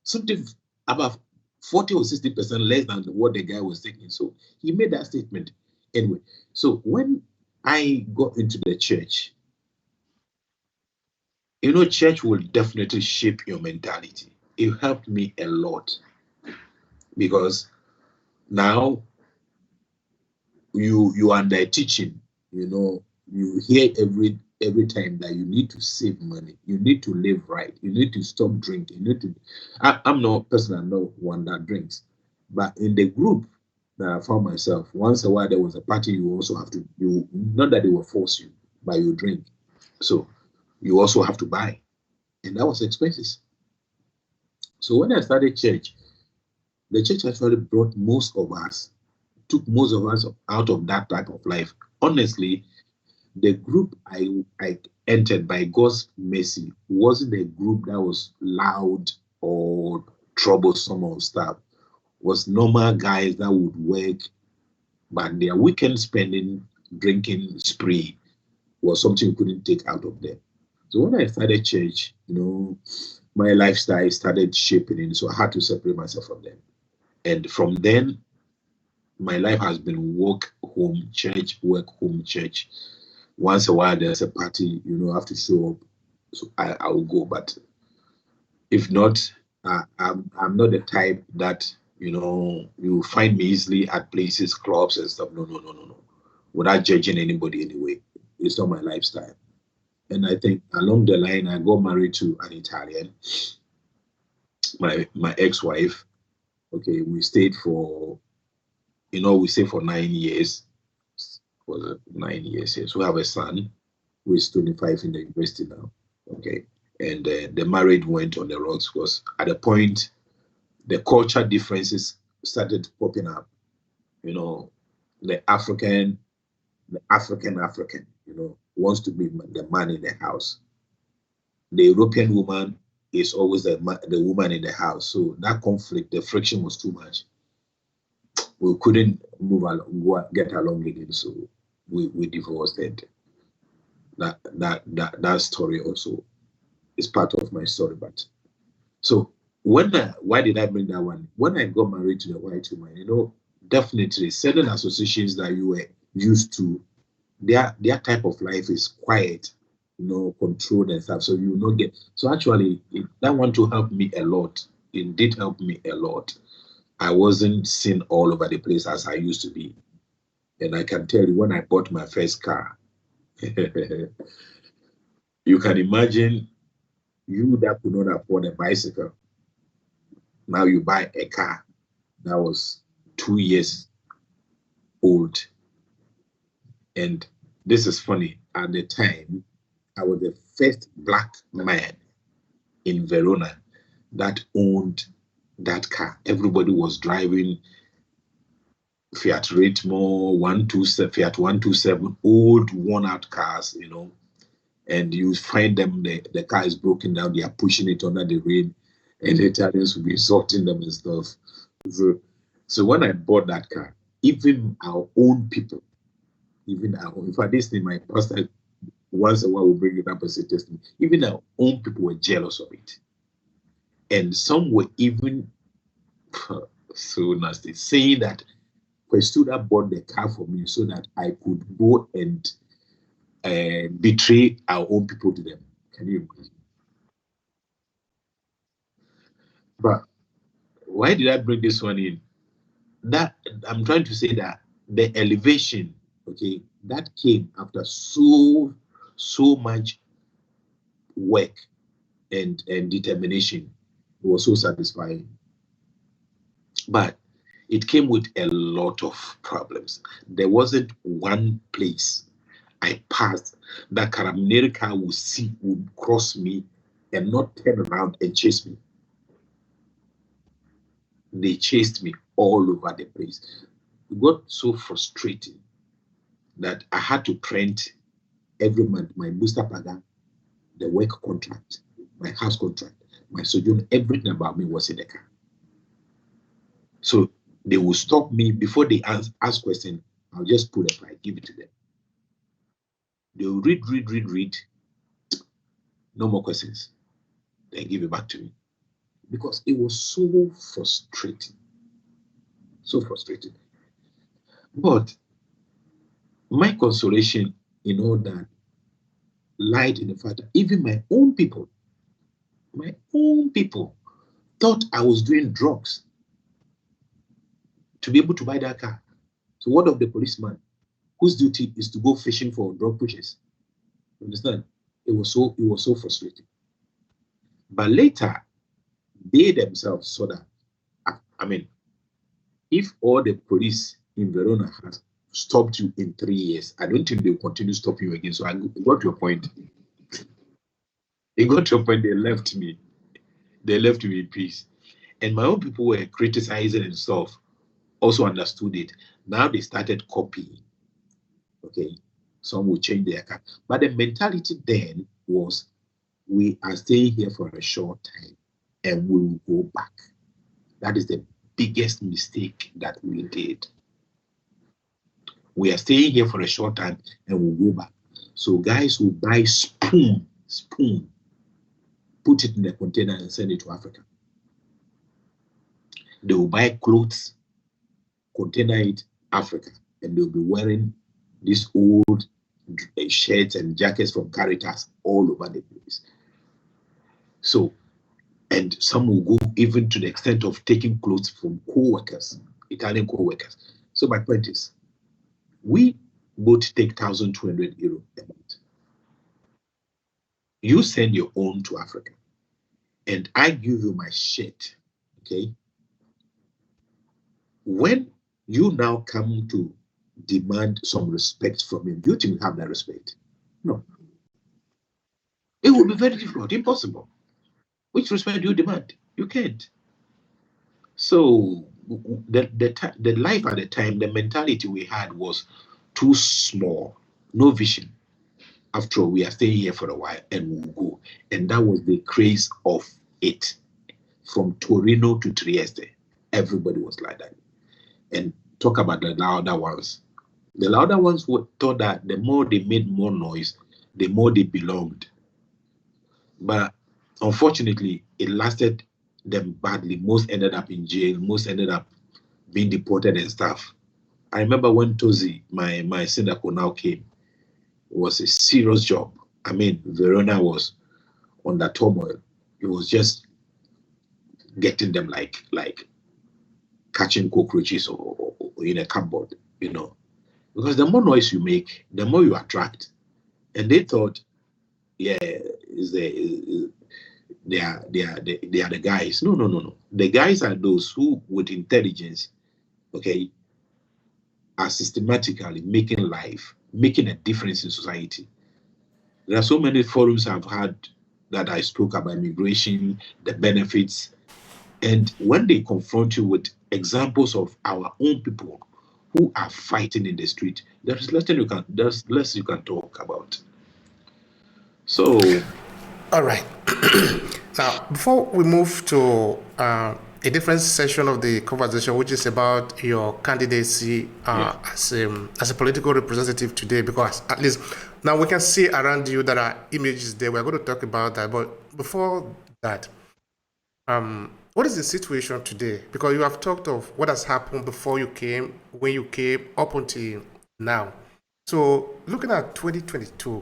something about 40 or 60% less than what the guy was taking. So he made that statement. Anyway, so when I got into the church, church will definitely shape your mentality. It helped me a lot, because now you are under teaching, you hear every time that you need to save money, you need to live right, you need to stop drinking, I'm not one that drinks, but in the group that I found myself, once a while there was a party, you also have to, not that they will force you, but you drink. So you also have to buy, and that was expenses. So when I started church, the church actually took most of us out of that type of life. Honestly, the group I entered, by God's mercy, wasn't a group that was loud or troublesome or stuff. Was normal guys that would work, but their weekend spending, drinking spree was something you couldn't take out of them. So when I started church, my lifestyle started shaping in, so I had to separate myself from them. And from then, my life has been work, home, church, work, home, church. Once a while, there's a party, I have to show up, so I will go. But if not, I'm not the type that, you find me easily at places, clubs and stuff. No. Without judging anybody anyway. It's not my lifestyle. And I think along the line, I got married to an Italian, my ex-wife. Okay, we stayed for 9 years. Was it 9 years? Yes, we have a son who is 25 in the university now. Okay, and the marriage went on the rocks because at a point, the culture differences started popping up. The African, wants to be the man in the house. The European woman is always the woman in the house. So that conflict, the friction was too much. We couldn't get along again. So we divorced. And that story also is part of my story. But So why did I bring that one? When I got married to the white woman, definitely certain associations that you were used to, their type of life is quiet, controlled and stuff. So you will not get. So actually, that one to help me a lot. It did help me a lot. I wasn't seen all over the place as I used to be. And I can tell you, when I bought my first car, you can imagine you that could not afford a bicycle. Now you buy a car that was 2 years old. And this is funny. At the time, I was the first black man in Verona that owned that car. Everybody was driving Fiat Ritmo, 127, Fiat 127, old worn-out cars, and you find them, the car is broken down, they are pushing it under the rain, and the Italians will be insulting them and stuff. So when I bought that car, even our own people, in fact, this thing, my pastor once in a while will bring it up as a testimony, even our own people were jealous of it. And some were even so nasty, saying that Questura bought the car for me so that I could go and betray our own people to them. Can you imagine? But why did I bring this one in? That I'm trying to say that the elevation, okay, that came after so much work and determination. It was so satisfying. But it came with a lot of problems. There wasn't one place I passed that Carabinieri car would cross me and not turn around and chase me. They chased me all over the place. It got so frustrating that I had to print every month my booster paga, the work contract, my house contract, my sojourn, everything about me was in the car. So they will stop me before they ask questions. I'll just pull a file, give it to them. They'll read. No more questions. Then give it back to me. Because it was so frustrating. So frustrating. But my consolation in all that lied in the fact that even my own people thought I was doing drugs to be able to buy that car. So what of the policeman whose duty is to go fishing for drug pushers? You understand? It was so frustrating. But later, they themselves saw that, if all the police in Verona has stopped you in 3 years, I don't think they'll continue stopping you again. So I got to a point. It got to a point they left me. They left me in peace. And my own people were criticizing and stuff, also understood it. Now they started copying. Okay, some will change their car. But the mentality then was, we are staying here for a short time and we will go back. That is the biggest mistake that we did. We are staying here for a short time and we'll go back. So guys will buy spoon, put it in a container and send it to Africa. They will buy clothes, container it, Africa, and they'll be wearing these old shirts and jackets from Caritas all over the place. So, and some will go even to the extent of taking clothes from co-workers, Italian co-workers. So my point is, we both take 1,200 euro a month. You send your own to Africa, and I give you my shirt, okay? When you now come to demand some respect from him, do you think you have that respect? No. It will be very difficult, impossible. Which respect do you demand? You can't. So the life at the time, the mentality we had was too small, no vision. After all, we are staying here for a while and we'll go. And that was the craze of it. From Torino to Trieste, everybody was like that. And talk about the louder ones. The louder ones were thought that the more they made more noise, the more they belonged. But unfortunately, it lasted them badly. Most ended up in jail. Most ended up being deported and stuff. I remember when Tozi, my Sindako now came, it was a serious job. I mean, Verona was under turmoil. It was just getting them like catching cockroaches or in a cupboard, because the more noise you make, the more you attract. And they thought, yeah, they are the guys. No. The guys are those who, with intelligence, okay, are systematically making a difference in society. There are so many forums I've had that I spoke about immigration, the benefits, and when they confront you with examples of our own people who are fighting in the street, there's less you can talk about. So, all right. Now, before we move to a different session of the conversation, which is about your candidacy as a political representative today, because at least now we can see around you there are images there. We're going to talk about that. But before that, what is the situation today? Because you have talked of what has happened before you came, when you came, up until now. So looking at 2022,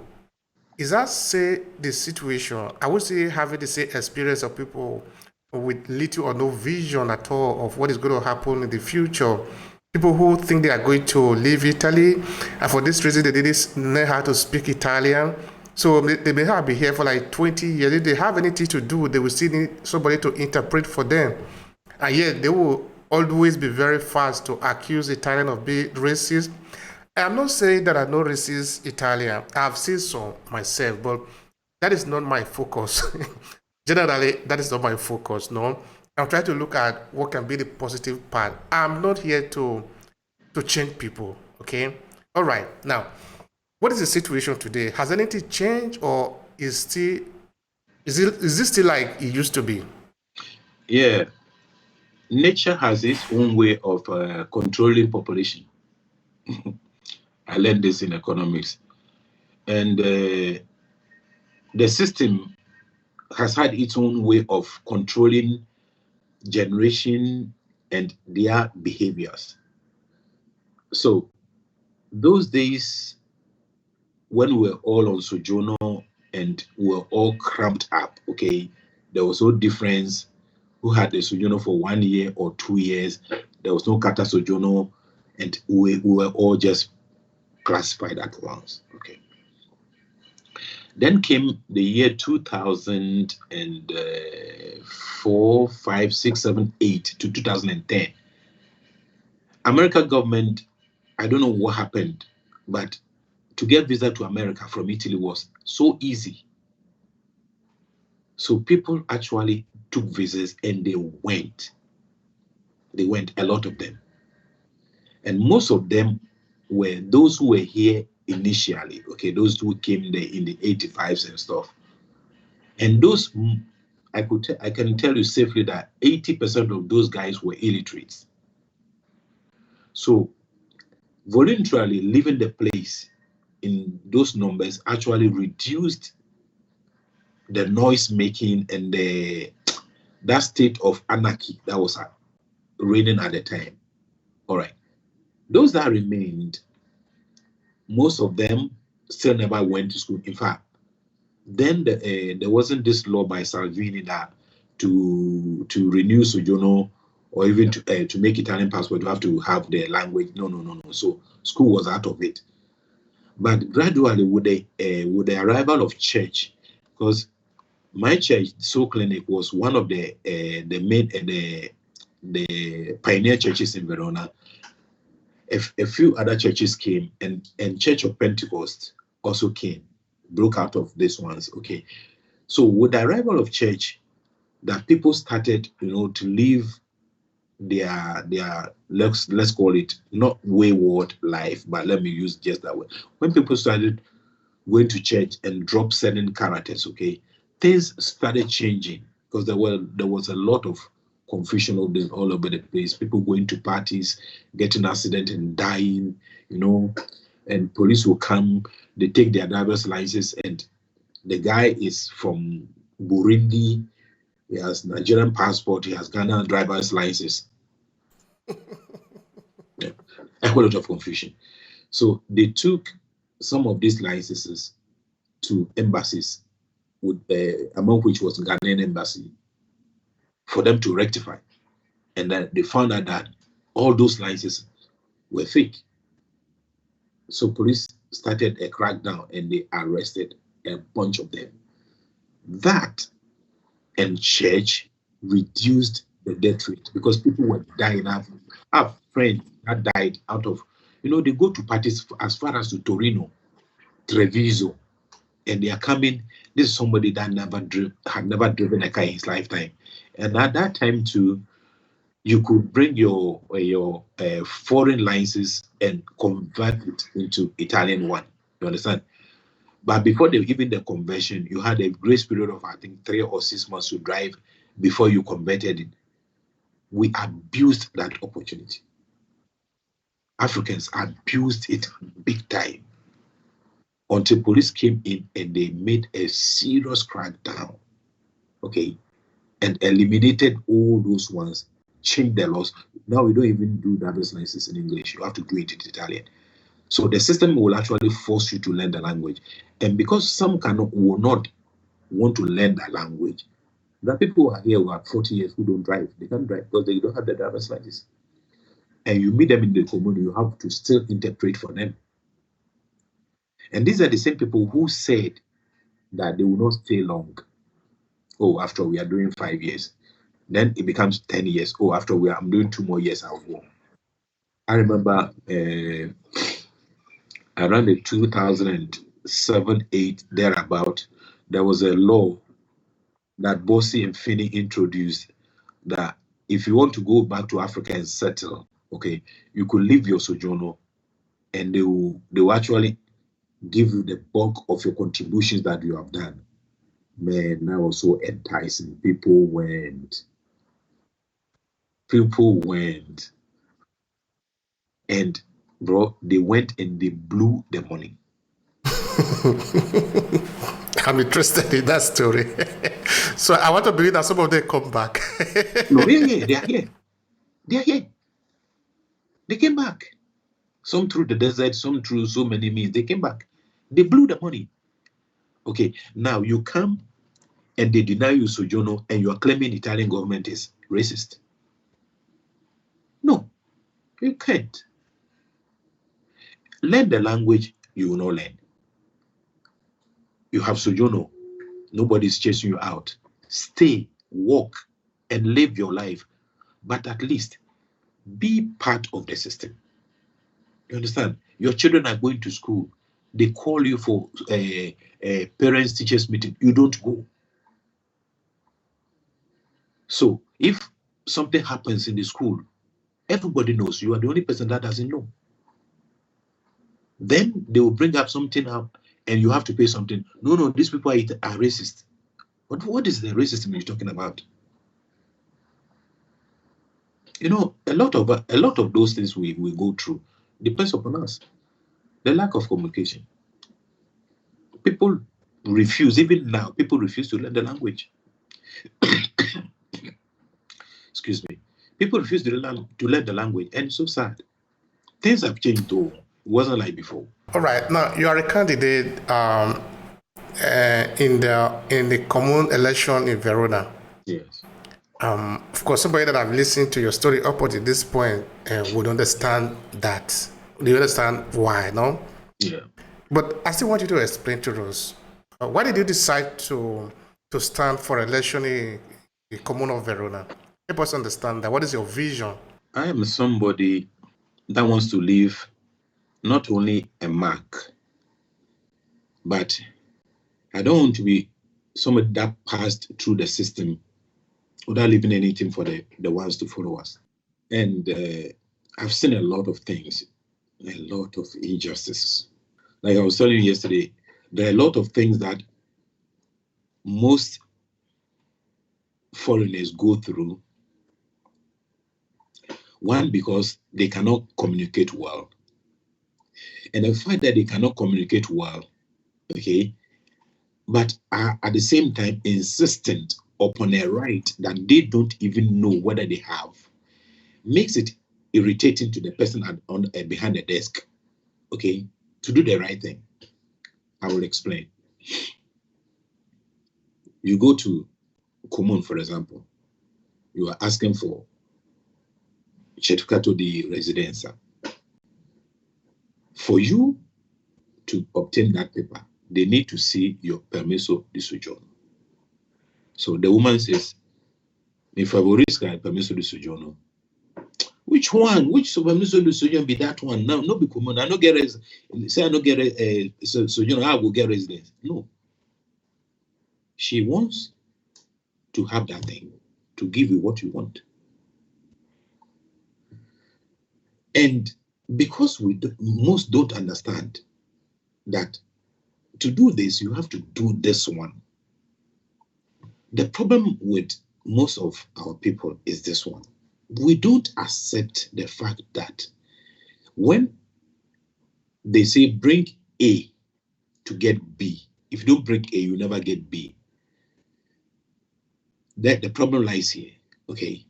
is that, say, the situation? I would say having the same experience of people with little or no vision at all of what is going to happen in the future. People who think they are going to leave Italy, and for this reason they didn't know how to speak Italian. So they may have been here for like 20 years. If they have anything to do, they will still need somebody to interpret for them. And yet they will always be very fast to accuse Italian of being racist. I'm not saying that I know racist Italian. I've seen some myself, but that is not my focus. Generally, that is not my focus, no. I'm trying to look at what can be the positive part. I'm not here to change people, okay? All right, now, what is the situation today? Has anything changed, or is this still like it used to be? Yeah, nature has its own way of controlling population. I learned this in economics. And the system has had its own way of controlling generation and their behaviors. So those days when we were all on sojourner and we were all cramped up, okay, there was no difference who had the sojourner for 1 year or 2 years. There was no kata sojourner, and we were all just classified at once. Okay. Then came the year 2004, 5, 6, 7, 8 to 2010. American government, I don't know what happened, but to get visa to America from Italy was so easy. So people actually took visas and they went. They went, a lot of them. And most of them were those who were here initially, okay, those who came there in the 85s and stuff. And those, I can tell you safely that 80% of those guys were illiterates. So voluntarily leaving the place in those numbers actually reduced the noise making and that state of anarchy that was reigning at the time. All right. Those that remained, most of them still never went to school. In fact, then there wasn't this law by Salvini that to renew sojourner or even to make Italian passport, you have to have the language. No. So school was out of it. But gradually, with the arrival of church, because my church, Soul Clinic, was one of the main the pioneer churches in Verona. A few other churches came, and Church of Pentecost also came, broke out of these ones. Okay, so with the arrival of church, that people started, to live their let's call it not wayward life, but let me use just that word. When people started going to church and drop certain characters, okay, things started changing, because there was a lot of confusion all over the place. People going to parties, getting accident and dying, and police will come, they take their driver's license, and the guy is from Burundi, he has Nigerian passport, he has Ghana driver's license. Yeah. A whole lot of confusion. So they took some of these licenses to embassies, among which was Ghanaian embassy, for them to rectify. And then they found out that all those licenses were fake. So police started a crackdown and they arrested a bunch of them. That and church reduced the death rate because people were dying. I have friends that died out of, they go to parties as far as to Torino, Treviso, and they are coming. This is somebody that had never driven a car in his lifetime. And at that time too, you could bring your foreign license and convert it into Italian one. You understand? But before even the conversion, you had a grace period of, I think, 3 or 6 months to drive before you converted it. We abused that opportunity. Africans abused it big time until police came in and they made a serious crackdown, okay, and eliminated all those ones, changed the laws. Now we don't even do driver's license in English. You have to do it in Italian. So the system will actually force you to learn the language. And because some will not want to learn the language, there are people who are here who are 40 years who don't drive. They can't drive because they don't have the driver's license. And you meet them in the community, you have to still interpret for them. And these are the same people who said that they will not stay long. Oh, after we are doing 5 years. Then it becomes 10 years. Oh, after I'm doing 2 more years, I'll go. I remember around the 2007-8 thereabout, there was a law that Bossi and Finney introduced that if you want to go back to Africa and settle, okay, you could leave your sojourner and they will actually give you the bulk of your contributions that you have done. Man, that was so enticing. People went. And bro, they went and they blew the money. I'm interested in that story. So I want to believe that some of them come back. No, yeah, they are here. They are here. They came back. Some through the desert, some through so many means. They came back. They blew the money. Okay, now you come and they deny you sojourner and you are claiming the Italian government is racist. No, you can't. Learn the language, you will not learn. You have sojourner. Nobody's chasing you out. Stay, walk, and live your life. But at least be part of the system. You understand? Your children are going to school. They call you for a parents-teachers meeting. You don't go. So if something happens in the school, everybody knows. You are the only person that doesn't know. Then they will bring up something up and you have to pay something. No, these people are racist. But what is the racism you're talking about? A lot of those things we go through depends upon us. The lack of communication. People refuse, even now, people refuse to learn the language. Excuse me. People refuse to learn the language, and it's so sad. Things have changed though. It wasn't like before. All right. Now you are a candidate in the common election in Verona. Yes. Of course, somebody that have listened to your story up to this point would understand that. They understand why, no? Yeah. But I still want you to explain to us why did you decide to stand for election in the commune of Verona? Help us understand that. What is your vision? I am somebody that wants to leave not only a mark, but I don't want to be somebody that passed through the system without leaving anything for the ones to follow us. And I've seen a lot of things, a lot of injustices. Like I was telling you yesterday, there are a lot of things that most foreigners go through. One, because they cannot communicate well. And the fact that they cannot communicate well, okay, but are at the same time insistent upon a right that they don't even know whether they have makes it irritating to the person behind the desk, okay, to do the right thing. I will explain. You go to Common, for example, you are asking for certificado de residencia. For you to obtain that paper, they need to see your permiso de sojourno. So the woman says, "Mi favorisca el permiso de sojourno." Which one? Which permiso de sojourno be that one? No, no be Common. I no get say I no get sojourno. I will get residence. No. She wants to have that thing to give you what you want. And because most don't understand that to do this, you have to do this one. The problem with most of our people is this one. We don't accept the fact that when they say bring A to get B, if you don't bring A, you never get B. That the problem lies here. Okay,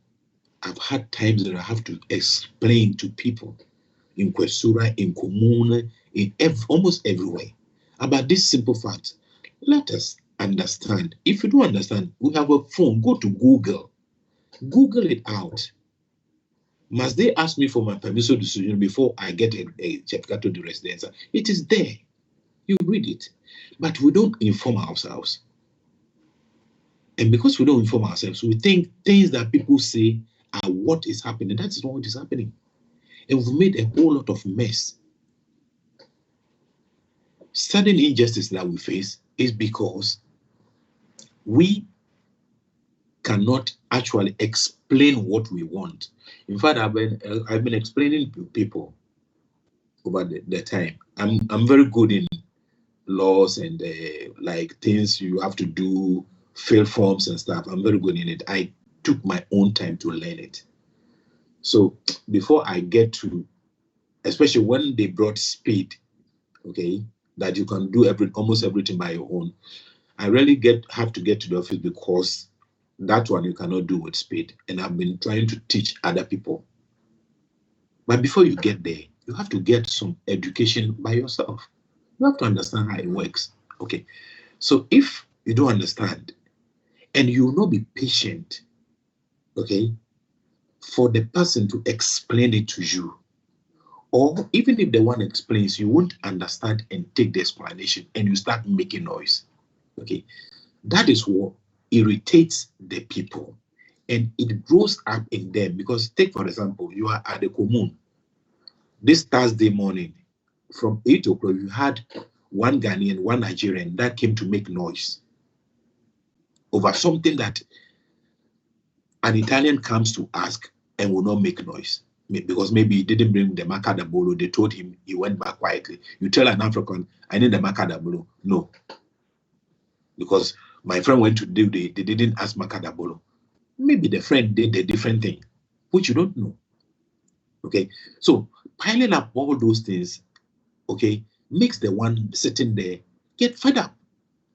I've had times that I have to explain to people in Kwesura, in Commune, in almost everywhere about this simple fact. Let us understand. If you don't understand, we have a phone. Go to Google. Google it out. Must they ask me for my permission decision before I get a certificado de residencia? It is there. You read it. But we don't inform ourselves. And because we don't inform ourselves, we think things that people say are what is happening. That is not what is happening. And we've made a whole lot of mess. Certain injustice that we face is because we cannot actually explain what we want. In fact, I've been explaining to people over the time. I'm very good in laws and like things you have to do, fill forms and stuff. I'm very good in it. I took my own time to learn it. So before I get to, especially when they brought speed, okay, that you can do almost everything by your own, I really have to get to the office because that one you cannot do with speed. And I've been trying to teach other people. But before you get there, you have to get some education by yourself. You have to understand how it works. Okay. So if you don't understand and you will not be patient, okay, for the person to explain it to you, or even if the one explains, you won't understand and take the explanation and you start making noise. Okay. That is what irritates the people and it grows up in them. Because take, for example, you are at the Commune this Thursday morning from 8 o'clock, you had one Ghanaian, one Nigerian that came to make noise over something that an Italian comes to ask and will not make noise. Because maybe he didn't bring the macadabolo. They told him, he went back quietly. You tell an African, I need the macadabolo. No. Because my friend went to do they didn't ask macadabolo. Maybe the friend did a different thing, which you don't know. Okay. So piling up all those things, okay, makes the one sitting there get fed up.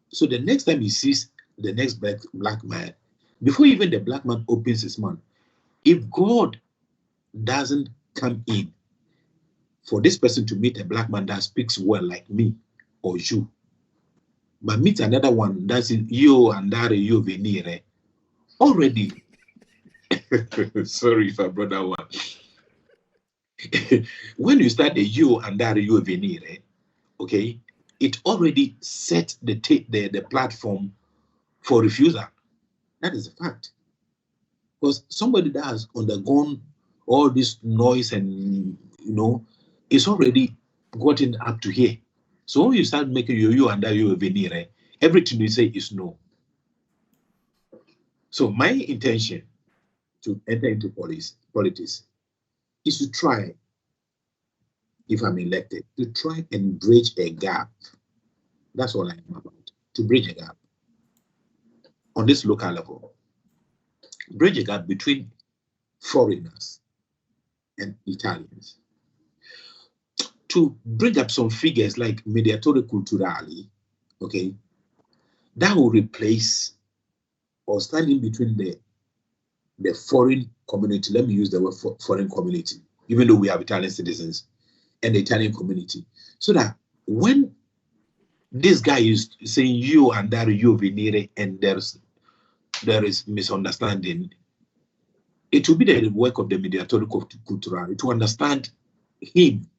So the next time he sees the next black man, before even the black man opens his mouth, if God doesn't come in for this person to meet a black man that speaks well like me or you, but meet another one that's in you and that you venire already. Sorry if I brought that one. When you start the you and that you venire, okay, it already set the platform for refusal. That is a fact. Because somebody that has undergone all this noise and, is already gotten up to here. So when you start making you and that you venire, everything you say is no. So my intention to enter into politics is to try, if I'm elected, to try and bridge a gap. That's all I am about, to bridge a gap on this local level. Bridge a gap between foreigners and Italians. To bring up some figures like mediatore culturali, okay, that will replace or stand in between the foreign community. Let me use the word foreign community, even though we have Italian citizens, and the Italian community, so that when this guy is saying you and that you venire, and there is misunderstanding, it will be the work of the mediatori cultural to understand him,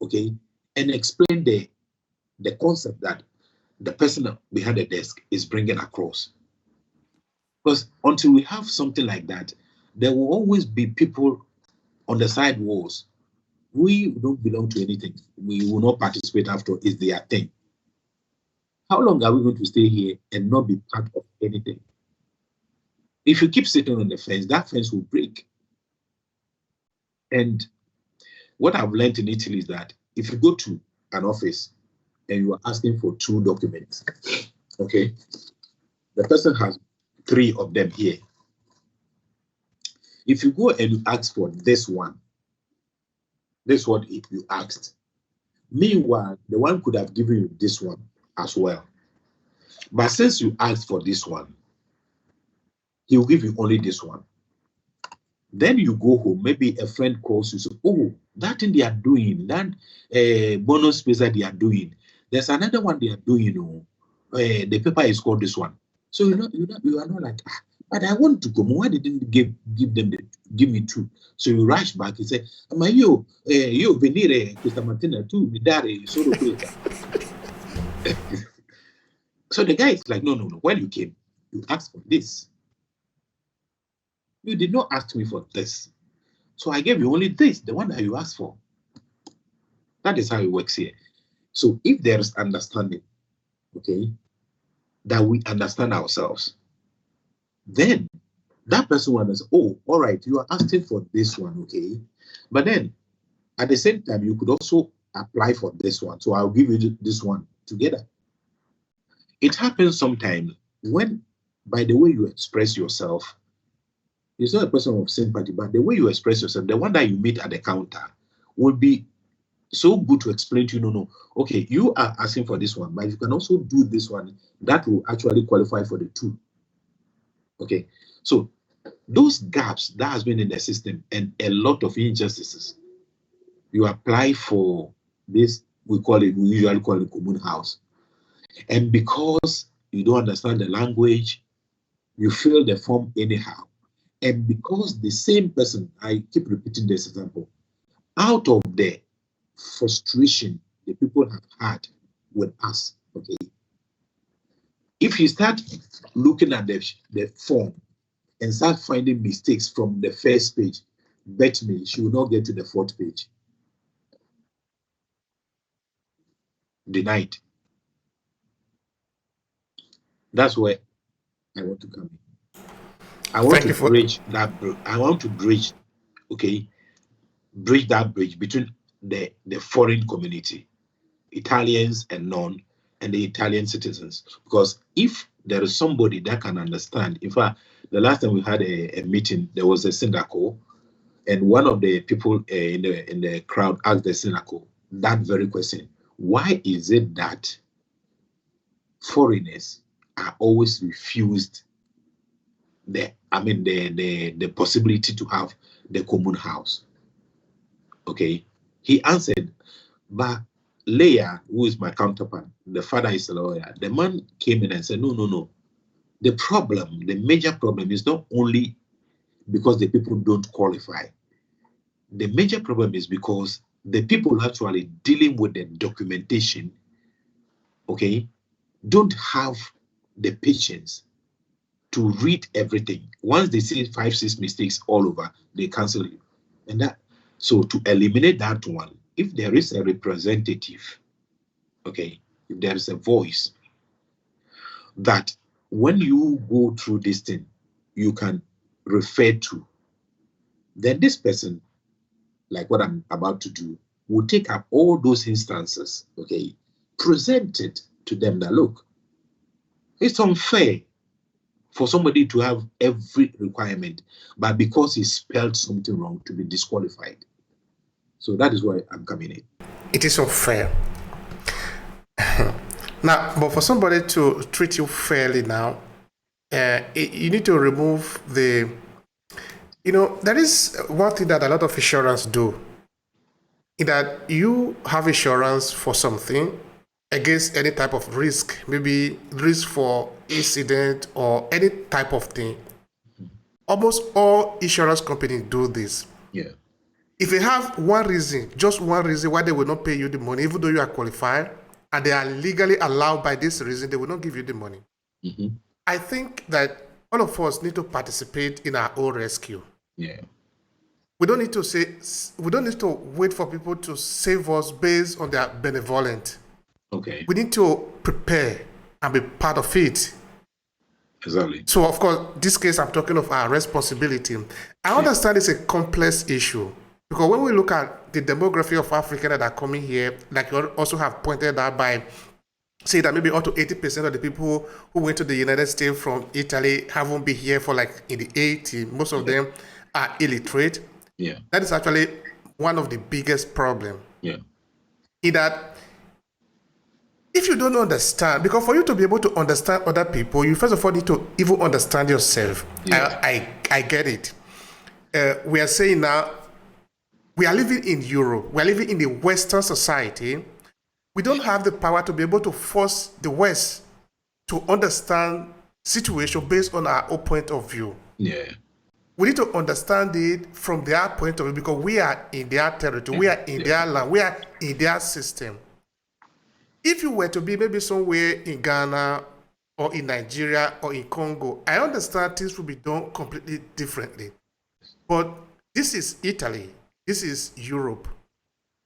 okay, and explain the concept that the person behind the desk is bringing across. Because until we have something like that, there will always be people on the side walls. We don't belong to anything. We will not participate after. It's their thing. How long are we going to stay here and not be part of anything? If you keep sitting on the fence, that fence will break. And what I've learned in Italy is that if you go to an office and you are asking for 2 documents, okay, the person has 3 of them here. If you go and you ask for this one, this one if you asked. Meanwhile, the one could have given you this one as well. But since you asked for this one, he will give you only this one. Then you go home, maybe a friend calls you, say, oh, that thing they are doing, that bonus space that they are doing, there's another one they are doing, the paper is called this one. So you are not like, but I want to go. Why didn't give me 2? So you rush back and say, "Ama yo venire questa mattina tu mi dare solo questa." So the guy is like, no. When you came, you asked for this. You did not ask me for this. So I gave you only this, the one that you asked for. That is how it works here. So if there is understanding, okay, that we understand ourselves, then that person will understand, oh, all right, you are asking for this one, okay? But then at the same time, you could also apply for this one. So I'll give you this one together. It happens sometimes when, by the way you express yourself, it's not a person of sympathy, but the way you express yourself, the one that you meet at the counter will be so good to explain to you, no, okay, you are asking for this one, but you can also do this one that will actually qualify for the 2. Okay, so those gaps that has been in the system and a lot of injustices, you apply for this, we usually call it common house. And because you don't understand the language, you fill the form anyhow. And because the same person, I keep repeating this example, out of the frustration the people have had with us, okay, if you start looking at the form and start finding mistakes from the first page, bet me, she will not get to the 4th page. Denied. That's where I want to come in. I want to bridge that bridge between the foreign community, Italians and non, and the Italian citizens. Because if there is somebody that can understand, in fact, the last time we had a meeting, there was a Sindaco, and one of the people in the crowd asked the Sindaco that very question: why is it that foreigners are always refused the possibility to have the common house? Okay, he answered, but Leah, who is my counterpart, the father is a lawyer, the man came in and said, no. The major problem is not only because the people don't qualify. The major problem is because the people actually dealing with the documentation, okay, don't have the patience to read everything. Once they see 5-6 mistakes all over, they cancel you. And that, so to eliminate that one, if there is a representative, okay, if there is a voice that when you go through this thing, you can refer to, then this person, like what I'm about to do, will take up all those instances, okay, present it to them that, look, it's unfair for somebody to have every requirement, but because he spelled something wrong, to be disqualified. So that is why I'm coming in. It is unfair. Now, but for somebody to treat you fairly now, you need to remove the, there is one thing that a lot of insurance do, in that you have insurance for something against any type of risk, maybe risk for incident or any type of thing. Almost all insurance companies do this. Yeah. If they have one reason, just one reason why they will not pay you the money, even though you are qualified, and they are legally allowed by this reason, they will not give you the money. Mm-hmm. I think that all of us need to participate in our own rescue. Yeah. We don't need to wait for people to save us based on their benevolent. Okay. We need to prepare and be part of it. Exactly. So, of course, this case, I'm talking of our responsibility. I understand it's a complex issue, because when we look at the demography of Africans that are coming here, like you also have pointed out by say that maybe up to 80% of the people who went to the United States from Italy haven't been here for like in the 80s. Most of them are illiterate. Yeah. That is actually one of the biggest problems. Yeah. In that, if you don't understand, because for you to be able to understand other people, you first of all need to even understand yourself. Yeah. I get it. We are saying now, we are living in Europe. We are living in the Western society. We don't have the power to be able to force the West to understand situation based on our own point of view. Yeah. We need to understand it from their point of view, because we are in their territory, we are in their land, we are in their system. If you were to be maybe somewhere in Ghana or in Nigeria or in Congo, I understand things will be done completely differently. But this is Italy, this is Europe.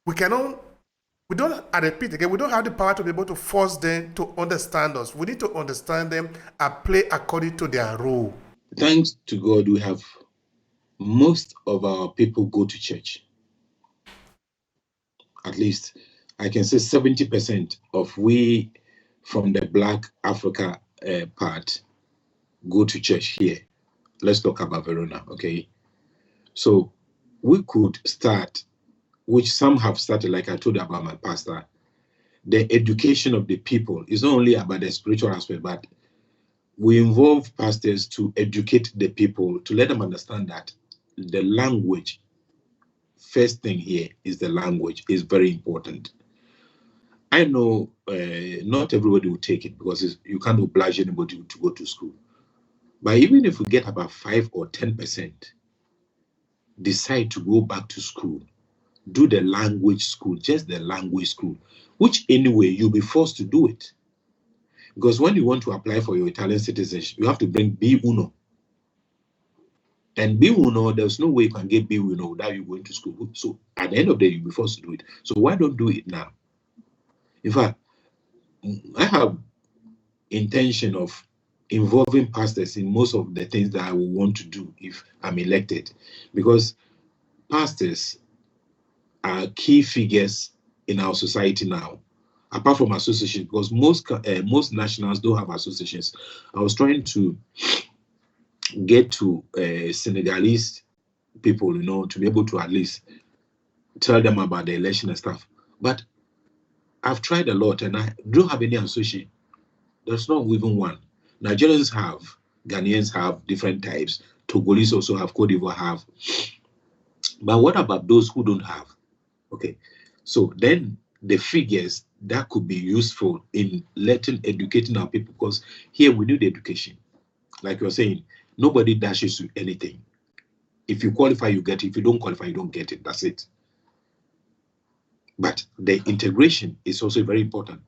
I repeat again, we don't have the power to be able to force them to understand us. We need to understand them and play according to their role. Thanks to God, we have most of our people go to church. At least I can say 70% of we from the Black Africa part go to church here. Let's talk about Verona, okay? So we could start, which some have started, like I told you about my pastor. The education of the people is not only about the spiritual aspect, but we involve pastors to educate the people, to let them understand that the language, first thing here is the language, is very important. I know not everybody will take it, because you can't oblige anybody to go to school. But even if we get about 5 or 10% decide to go back to school, do the language school, just the language school, which anyway you'll be forced to do it. Because when you want to apply for your Italian citizenship, you have to bring B1. And B1, there's no way you can get B1 without you going to school. So at the end of the day, you'll be forced to do it. So why don't do it now? In fact, I have intention of involving pastors in most of the things that I will want to do if I'm elected. Because pastors are key figures in our society now, apart from associations, because most nationals don't have associations. I was trying to get to Senegalese people, to be able to at least tell them about the election and stuff. But I've tried a lot and I don't have any association. There's not even one. Nigerians have, Ghanaians have different types. Togolese also have, Cote d'Ivoire have. But what about those who don't have? Okay, so then the figures that could be useful in educating our people, because here we need education. Like you're saying, nobody dashes you anything. If you qualify, you get it. If you don't qualify, you don't get it. That's it. But the integration is also very important.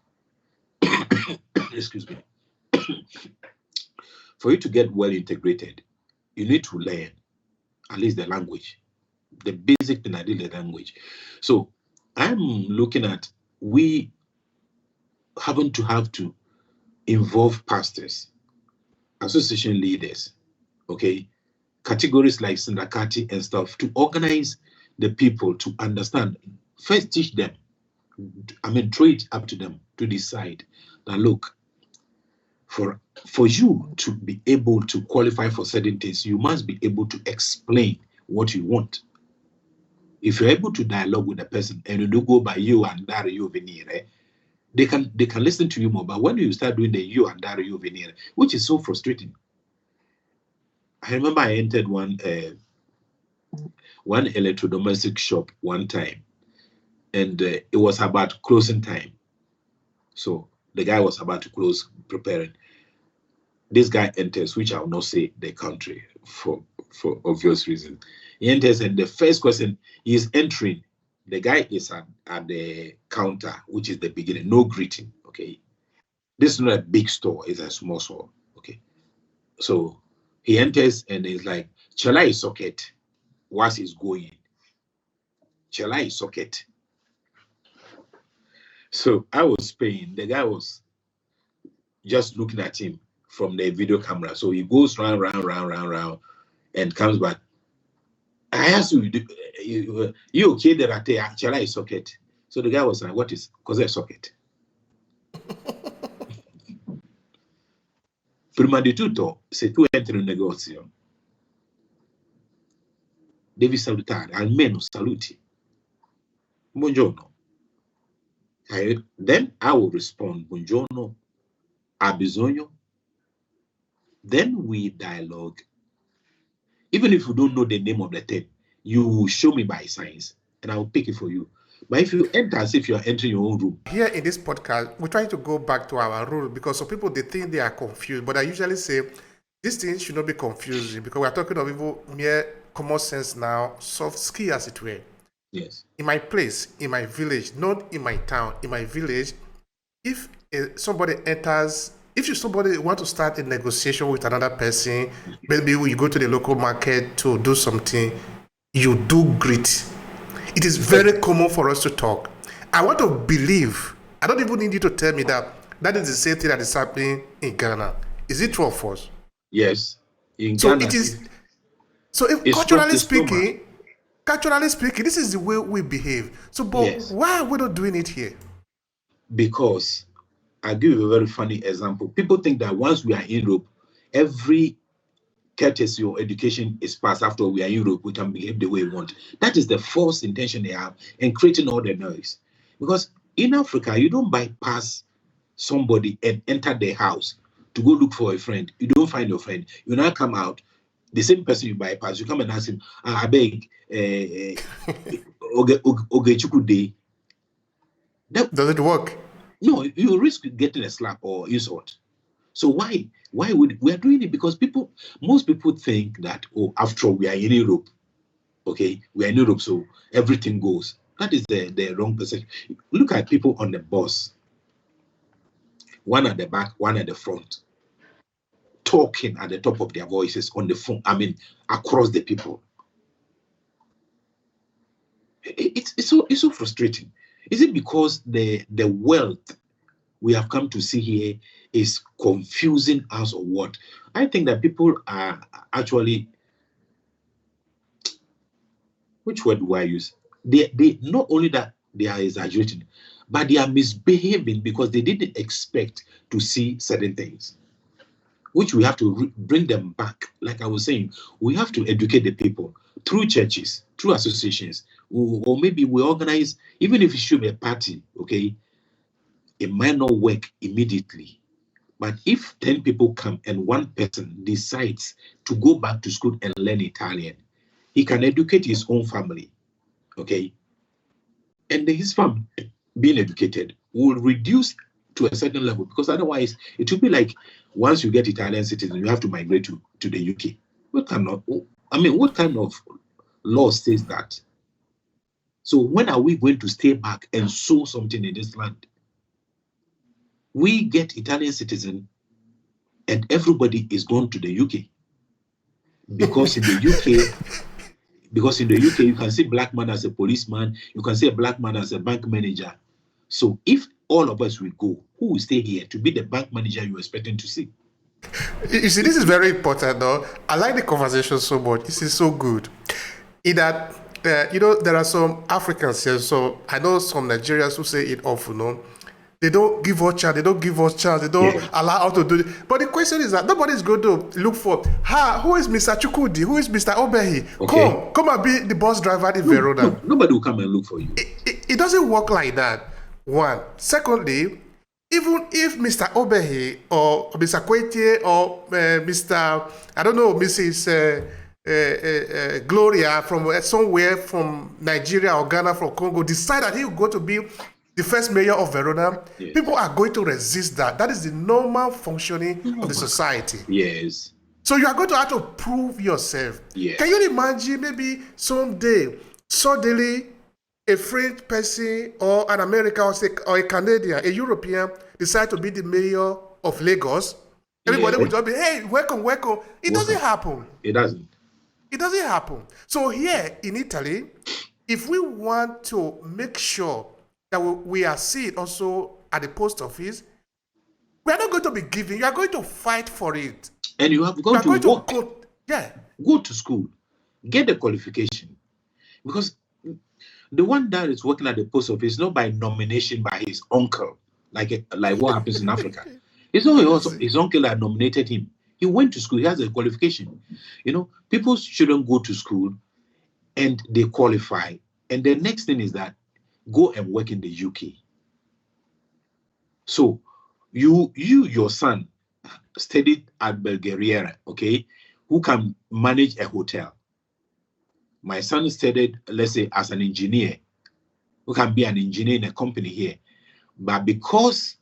Excuse me. For you to get well integrated, you need to learn at least the language, the basic Pinadile language. So I'm looking at we having to have to involve pastors, association leaders, okay, categories like Sindakati and stuff, to organize the people to understand. First, teach them. Throw it up to them to decide that, look, for you to be able to qualify for certain things, you must be able to explain what you want. If you're able to dialogue with the person and you do go by you and that you venire, they can listen to you more. But when you start doing the you and that you venire, which is so frustrating, I remember I entered one electrodomestic shop one time, and it was about closing time. So the guy was about to close, preparing. This guy enters, which I will not say the country for obvious reasons. He enters, and the first question he is entering, the guy is at the counter, which is the beginning, no greeting. Okay, this is not a big store; it's a small store. Okay, so he enters and he's like, "Shall I socket?" Whilst he's going, "Shall I socket?" So I was paying. The guy was just looking at him from the video camera. So he goes round, and comes back. I asked you, you okay there at the actual socket? So the guy was like, what is cause a socket? Prima di tutto, se tu entri in un negozio, devi salutare, almeno saluti. Buongiorno. Then I will respond, buongiorno, ha bisogno. Then we dialogue. Even if you don't know the name of the thing, you show me by signs and I'll pick it for you. But if you enter as if you're entering your own room. Here in this podcast, we try to go back to our rule because some people, they think they are confused. But I usually say, these things should not be confusing because we're talking of even mere common sense now, soft skill as it were. Yes. In my place, in my village, not in my town, in my village, if somebody enters, somebody want to start a negotiation with another person, maybe you go to the local market to do something, you do greet. It is very common for us to talk. I want to believe, I don't even need you to tell me that is the same thing that is happening in Ghana. Is it true of us? Yes. In Ghana, it is. So if culturally speaking, this is the way we behave. So, but yes. Why are we not doing it here? Because I'll give you a very funny example. People think that once we are in Europe, every courtesy or education is passed after we are in Europe, we can behave the way we want. That is the false intention they have and creating all the noise. Because in Africa, you don't bypass somebody and enter their house to go look for a friend. You don't find your friend. You now come out, the same person you bypass, you come and ask him, I beg, Ogechukude. Does it work? No, you risk getting a slap or insult. So why would we are doing it? Because most people think that, after all, we are in Europe. Okay, we are in Europe, so everything goes. That is the wrong perception. Look at people on the bus. One at the back, one at the front, talking at the top of their voices on the phone. I mean, across the people. It's so frustrating. Is it because the wealth we have come to see here is confusing us or what? I think that people are actually, which word do I use? They not only that they are exaggerating, but they are misbehaving because they didn't expect to see certain things, which we have to bring them back. Like I was saying, we have to educate the people through churches, through associations, or maybe we organize, even if it should be a party, okay, it might not work immediately. But if 10 people come and one person decides to go back to school and learn Italian, he can educate his own family, okay? And his family being educated will reduce to a certain level, because otherwise it will be like once you get Italian citizen, you have to migrate to the UK. What kind of law says that? So when are we going to stay back and sow something in this land? We get Italian citizen and everybody is going to the UK. Because in the UK, you can see black man as a policeman, you can see a black man as a bank manager. So if all of us will go, who will stay here to be the bank manager you're expecting to see? You see, this is very important though. I like the conversation so much. This is so good. In that, there are some Africans here, so I know some Nigerians who say it often, no? They don't give us chance, they don't allow us to do it. But the question is that nobody's going to look for, who is Mr. Chukudi? Who is Mr. Obehi? Okay. Come and be the bus driver in Verona. No, nobody will come and look for you. It doesn't work like that, one. Secondly, even if Mr. Obehi or Mr. Kwete or Mr. I don't know, Mrs. Gloria from somewhere from Nigeria or Ghana from Congo decide that he will go to be the first mayor of Verona, Yes. people are going to resist that. That is the normal functioning of the society. Yes. So you are going to have to prove yourself. Yes. Can you imagine maybe someday, suddenly, a French person or an American or a Canadian, a European decide to be the mayor of Lagos? Everybody will just be, hey, welcome, welcome. It doesn't happen. It doesn't. It doesn't happen. So here in Italy, if we want to make sure that we are seen also at the post office, we are not going to be giving. You are going to fight for it. And you have got to work. Go to school. Get the qualification. Because the one that is working at the post office is not by nomination by his uncle, like what happens in Africa. It's not his uncle that nominated him. He went to school. He has a qualification. You know, people shouldn't go to school and they qualify. And the next thing is that go and work in the UK. So your son studied at Bulgaria, okay, who can manage a hotel. My son studied, let's say, as an engineer, who can be an engineer in a company here. But because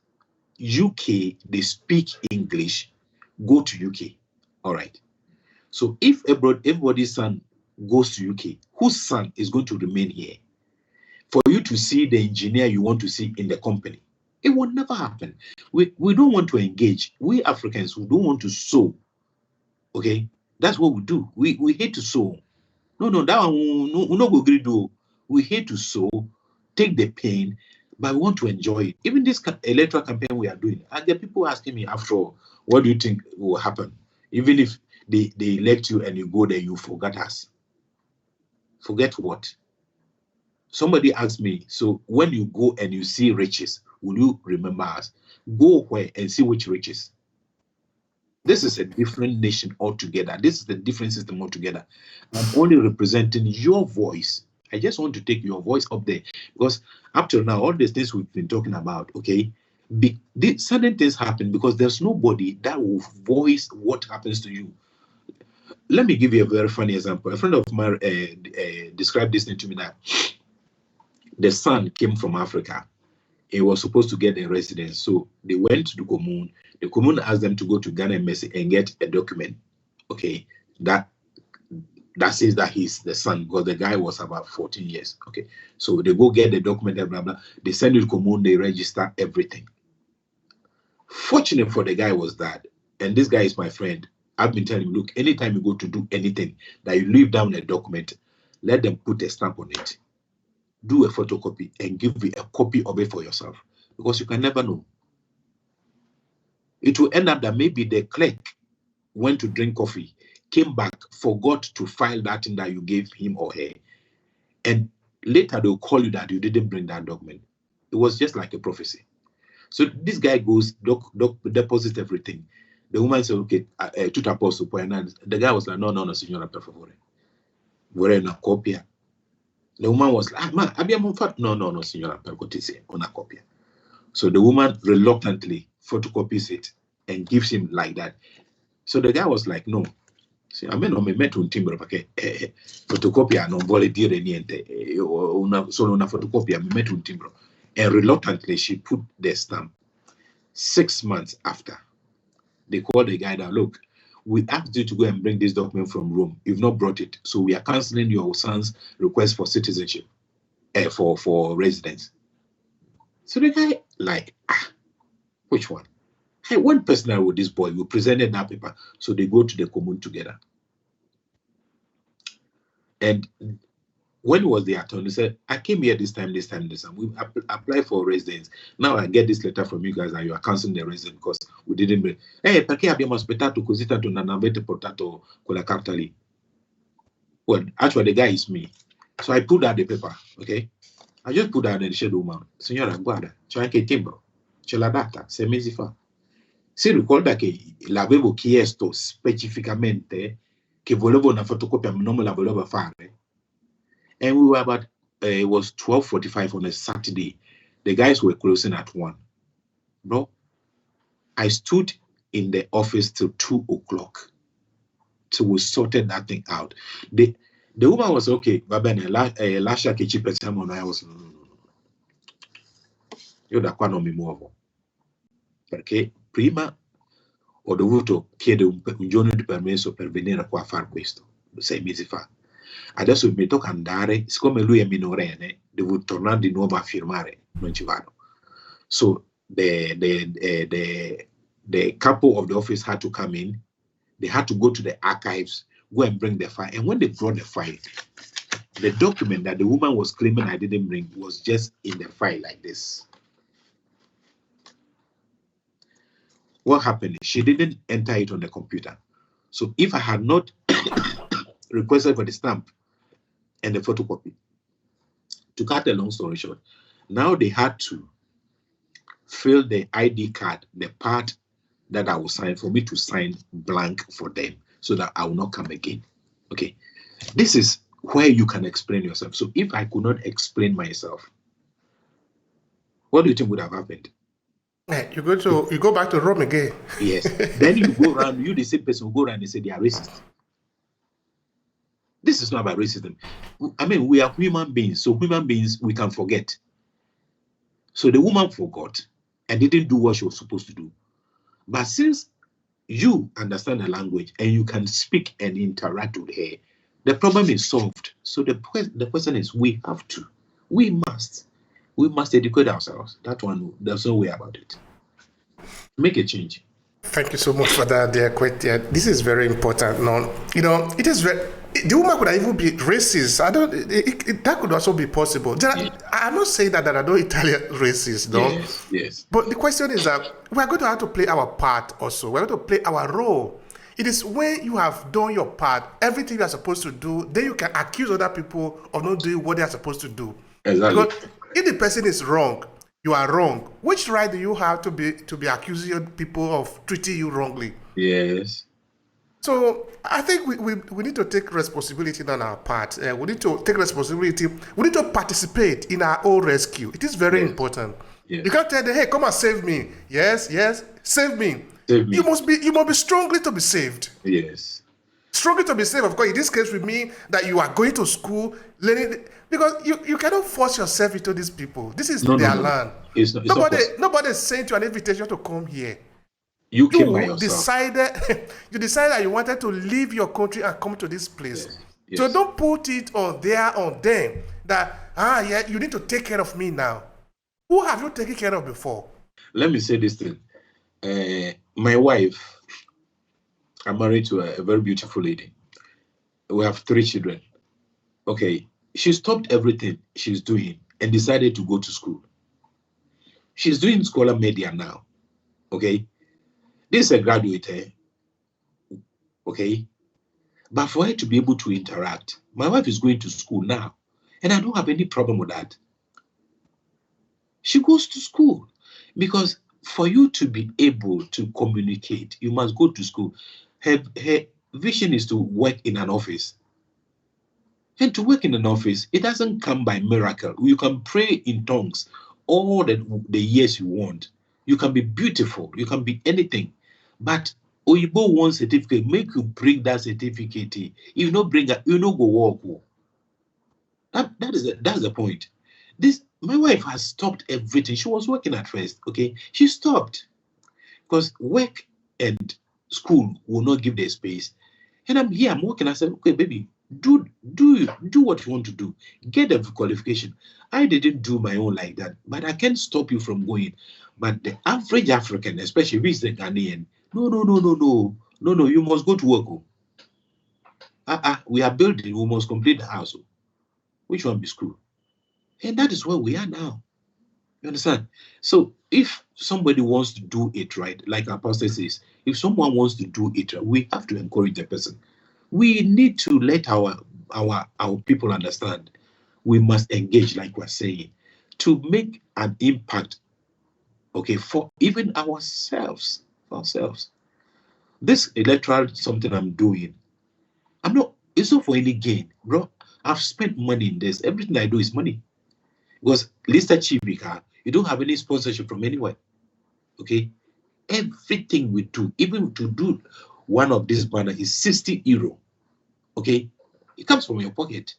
UK, they speak English, go to UK. All right. So if everybody's son goes to UK, whose son is going to remain here? For you to see the engineer you want to see in the company, it will never happen. We don't want to engage. We Africans, we don't want to sow. Okay? That's what we do. We hate to sow. No, that one we not go agree do. We hate to sow, take the pain, but we want to enjoy it. Even this electoral campaign we are doing, I get people asking me after all, what do you think will happen? Even if they elect you and you go there, you forget us. Forget what? Somebody asked me, so when you go and you see riches, will you remember us? Go where and see which riches. This is a different nation altogether. This is a different system altogether. I'm only representing your voice. I just want to take your voice up there because up till now, all these things we've been talking about, okay, certain things happen because there's nobody that will voice what happens to you. Let me give you a very funny example. A friend of mine described this thing to me that the son came from Africa. He was supposed to get a residence. So they went to the commune. The commune asked them to go to Ghana Embassy and get a document, okay, that says that he's the son because the guy was about 14 years, okay. So they go get the document, blah, blah. They send it to the commune, they register everything. Fortunate for the guy was that, and this guy is my friend, I've been telling him, look, anytime you go to do anything, that you leave down a document, let them put a stamp on it. Do a photocopy and give you a copy of it for yourself because you can never know. It will end up that maybe the clerk went to drink coffee, came back, forgot to file that thing that you gave him or her, and later they'll call you that you didn't bring that document. It was just like a prophecy. So this guy goes, deposits everything. The woman said, okay, tuta posto. The guy was like, no, signora, per favore. Vorrei una copia. The woman was like, ma, abbiamo fatto. No, signora, per cortesia, una copia. So the woman reluctantly photocopies it and gives him like that. So the guy was like, no. A me non mi metto un timbro perché fotocopia non vuole dire niente. Solo una fotocopia, mi metto un timbro. And reluctantly, she put the stamp. 6 months after, they called the guy that, look, we asked you to go and bring this document from Rome. You've not brought it. So we are canceling your son's request for citizenship, for residence. So the guy, like, which one? I went personal with this boy. We presented that paper. So they go to the commune together. And when he was the attorney, he said, I came here this time. We applied for residence. Now I get this letter from you guys and you are canceling the residence because we didn't bring. Hey, perché abbiamo aspettato così tanto non avete portato quella carta lì? Well, actually, the guy is me. So I put out the paper, okay? I just put out the shadow woman. Signora, guarda, c'è anche il timbro. C'è la data, 6 mesi fa. Si ricorda che l'avevo chiesto specificamente che volevo una fotocopia, non me la voleva fare. And we were about, it was 12:45 on a Saturday. The guys were closing at 1. bro, I stood in the office till 2 o'clock till we sorted that thing out. The woman was okay, but then Lasha Kichi Petamon, I was you're the one on me more. Okay, prima ho dovuto chiedere un giorno di permesso per venire qua a fare questo 6 mesi fa. Adesso mi tocca andare, siccome lui è minorenne, devo tornare di nuovo a firmare, non ci vado. So the couple of the office had to come in. They had to go to the archives, go and bring the file. And when they brought the file, the document that the woman was claiming I didn't bring was just in the file like this. What happened? She didn't enter it on the computer. So if I had not requested for the stamp and the photocopy, to cut a long story short, now they had to fill the ID card, the part that I will sign, for me to sign blank for them so that I will not come again. Okay. This is where you can explain yourself. So if I could not explain myself, what do you think would have happened? You go back to Rome again. Yes. Then you go around, you the same person will go around and say they are racist. This is not about racism. I mean, we are human beings. So human beings, we can forget. So the woman forgot and didn't do what she was supposed to do. But since you understand the language and you can speak and interact with her, the problem is solved. So the question is, we must educate ourselves. That one, there's no way about it. Make a change. Thank you so much for that, dear Kwetia. This is very important. No, it is very. The woman could even be racist. That could also be possible. I'm not saying that there are no Italian racists, no. Yes. But the question is that we're going to have to play our part also. We're going to play our role. It is when you have done your part, everything you're supposed to do, then you can accuse other people of not doing what they're supposed to do. Exactly. Because if the person is wrong, you are wrong. Which right do you have to be accusing people of treating you wrongly? Yes. So I think we need to take responsibility on our part. We need to take responsibility. We need to participate in our own rescue. It is very important. Yes. You can't tell them, hey, come and save me. Yes, save me. Save me. You must be strongly to be saved. Yes. Strongly to be saved, of course, in this case with me, that you are going to school, learning, because you cannot force yourself into these people. This is their land. Nobody is sent you an invitation to come here. You came by yourself. You decided that you wanted to leave your country and come to this place. Yes. So don't put it on them that, you need to take care of me now. Who have you taken care of before? Let me say this thing. My wife, I'm married to a very beautiful lady. We have 3 children. Okay. She stopped everything she's doing and decided to go to school. She's doing scholar media now. Okay. This is a graduate. Okay. But for her to be able to interact, my wife is going to school now. And I don't have any problem with that. She goes to school because for you to be able to communicate, you must go to school. Her vision is to work in an office. And to work in an office, it doesn't come by miracle. You can pray in tongues all the years you want. You can be beautiful. You can be anything. But Oyibo wants certificate. Make you bring that certificate. If you not bring it, you not go walk. That's the point. My wife has stopped everything. She was working at first. Okay, she stopped because work and school will not give the space. And I'm here. I'm working. I said, okay, baby, do what you want to do. Get the qualification. I didn't do my own like that, but I can't stop you from going. But the average African, especially if he's the Ghanaian, no, you must go to work. We are building, we must complete the house. Which one be school? And that is where we are now. You understand? So if somebody wants to do it right, like our pastor says, if someone wants to do it right, we have to encourage the person. We need to let our people understand. We must engage, like we're saying, to make an impact, okay, for even ourselves. This electoral something I'm doing, it's not for any gain, bro. I've spent money in this. Everything I do is money. Because Lista Chibika, you don't have any sponsorship from anywhere. Okay, everything we do, even to do one of these banner is 60 euro. Okay, it comes from your pocket.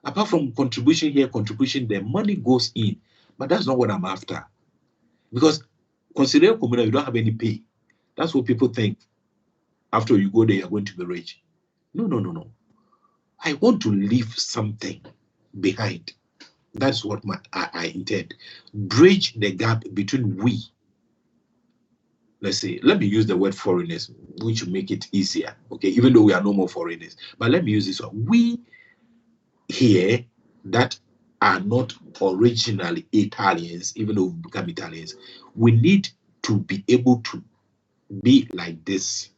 Apart from contribution here, contribution there, money goes in, but that's not what I'm after. Because consider communal, you don't have any pay. That's what people think. After you go there, you're going to be rich. No, no, no, no. I want to leave something behind. That's what I intend. Bridge the gap between we. Let's say, let me use the word foreigners, which will make it easier. Okay, even though we are no more foreigners, but let me use this one. We here that are not originally Italians, even though we become Italians, we need to be able to be like this.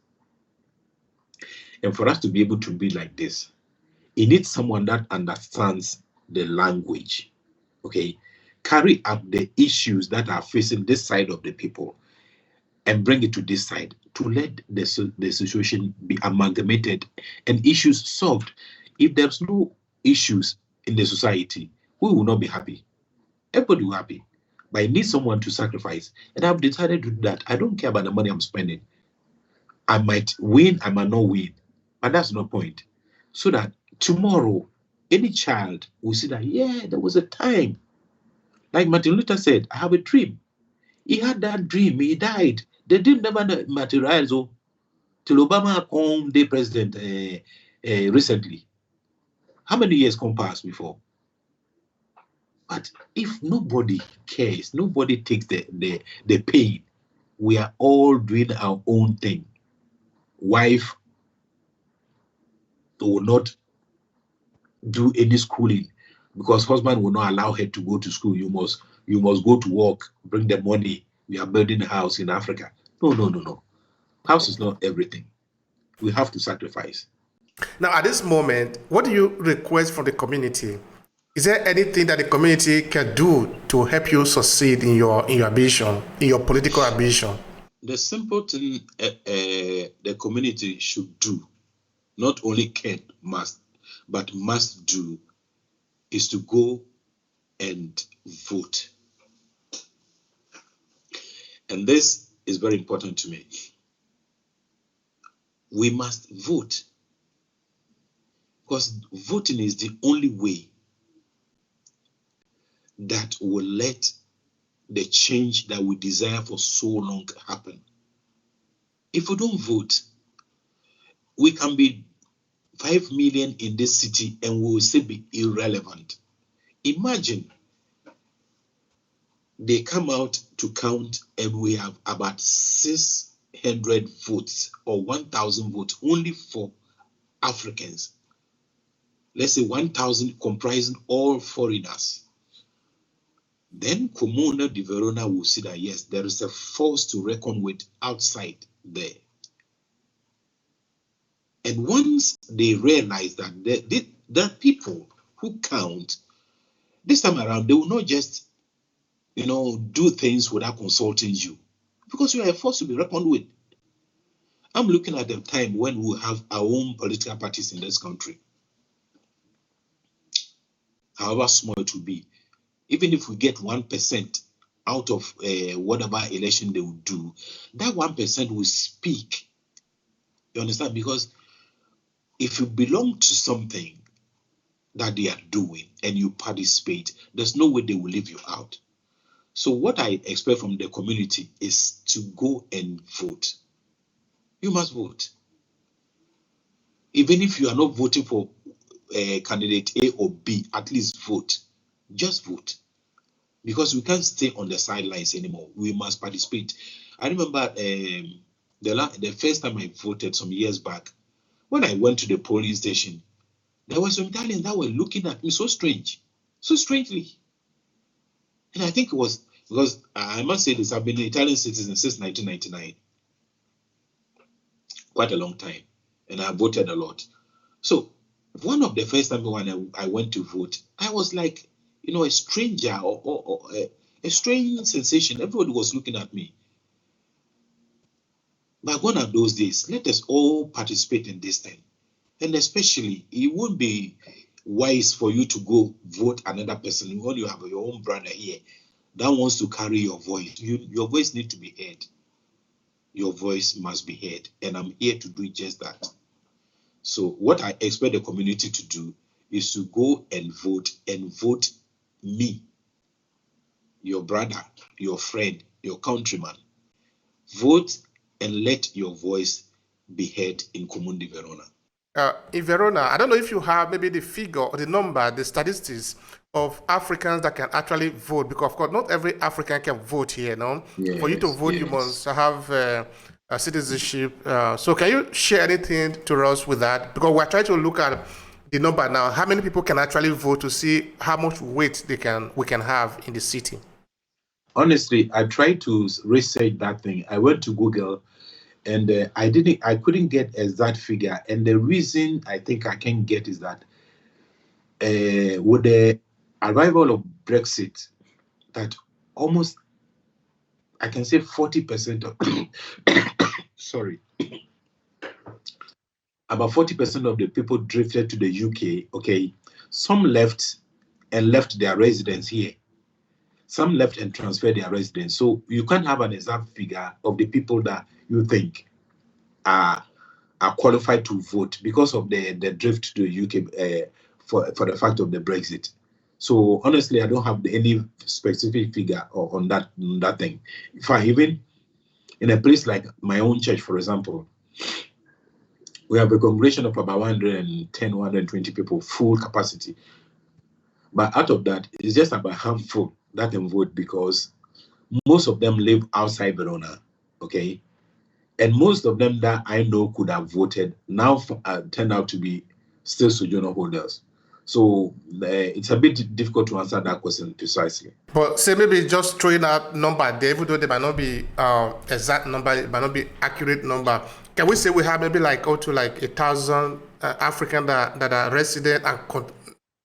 And for us to be able to be like this, it needs someone that understands the language, okay, carry up the issues that are facing this side of the people and bring it to this side to let the situation be amalgamated and issues solved. If there's no issues in the society, we will not be happy. Everybody will be happy. But I need someone to sacrifice. And I've decided to do that. I don't care about the money I'm spending. I might win, I might not win. But that's no point. So that tomorrow, any child will see that, yeah, there was a time. Like Martin Luther said, I have a dream. He had that dream, he died. The dream never materialized till Obama became the president recently. How many years come past before? But if nobody cares, nobody takes the pain, we are all doing our own thing. Wife will not do any schooling because husband will not allow her to go to school. You must go to work, bring the money. We are building a house in Africa. No, no, no, no. House is not everything. We have to sacrifice. Now, at this moment, what do you request from the community? Is there anything that the community can do to help you succeed in your ambition, in your political ambition? The simple thing the community should do, not only can, but must do, is to go and vote. And this is very important to me. We must vote because voting is the only way that will let the change that we desire for so long happen. If we don't vote, we can be 5 million in this city and we will still be irrelevant. Imagine they come out to count and we have about 600 votes or 1,000 votes only for Africans. Let's say 1,000 comprising all foreigners. Then Comuna de Verona will see that yes, there is a force to reckon with outside there. And once they realize that the people who count, this time around, they will not just, do things without consulting you. Because you are a force to be reckoned with. I'm looking at the time when we have our own political parties in this country. However small it will be. Even if we get 1% out of whatever election they will do, that 1% will speak. You understand? Because if you belong to something that they are doing and you participate, there's no way they will leave you out. So what I expect from the community is to go and vote. You must vote. Even if you are not voting for candidate A or B, at least vote. Just vote. Because we can't stay on the sidelines anymore. We must participate. I remember the first time I voted some years back, when I went to the polling station, there were some Italians that were looking at me so strangely. And I think it was because I must say this, I've been an Italian citizen since 1999. Quite a long time. And I voted a lot. So one of the first time when I went to vote, I was like, a stranger or a strange sensation. Everybody was looking at me. But gone are those days. Let us all participate in this thing. And especially, it won't be wise for you to go vote another person when you have your own brother here that wants to carry your voice. Your voice needs to be heard. Your voice must be heard. And I'm here to do just that. So what I expect the community to do is to go and vote me, your brother, your friend, your countryman. Vote and let your voice be heard in Comune Verona. In Verona, I don't know if you have maybe the figure or the number, the statistics of Africans that can actually vote, because of course not every African can vote here, no? Yes, For you to vote, you must have a citizenship. So can you share anything to us with that? Because we're trying to look at the number now. How many people can actually vote to see how much weight we can have in the city? Honestly, I tried to research that thing. I went to Google, and I couldn't get exact figure. And the reason I think I can get is that with the arrival of Brexit, that almost, I can say 40% of sorry, about 40% of the people drifted to the UK. Okay, some left their residence here. Some left and transferred their residence. So you can't have an exact figure of the people that you think are qualified to vote because of the drift to the UK for the fact of the Brexit. So honestly, I don't have any specific figure on that thing. If I even in a place like my own church, for example, we have a congregation of about 110, 120 people, full capacity. But out of that, it's just about a handful that can vote because most of them live outside Verona, okay? And most of them that I know could have voted now turned out to be still sojourner holders. So it's a bit difficult to answer that question precisely. But say maybe just throwing out number there, even though they might not be exact number, it might not be accurate number. Can we say we have maybe like up to like 1,000 African that are resident and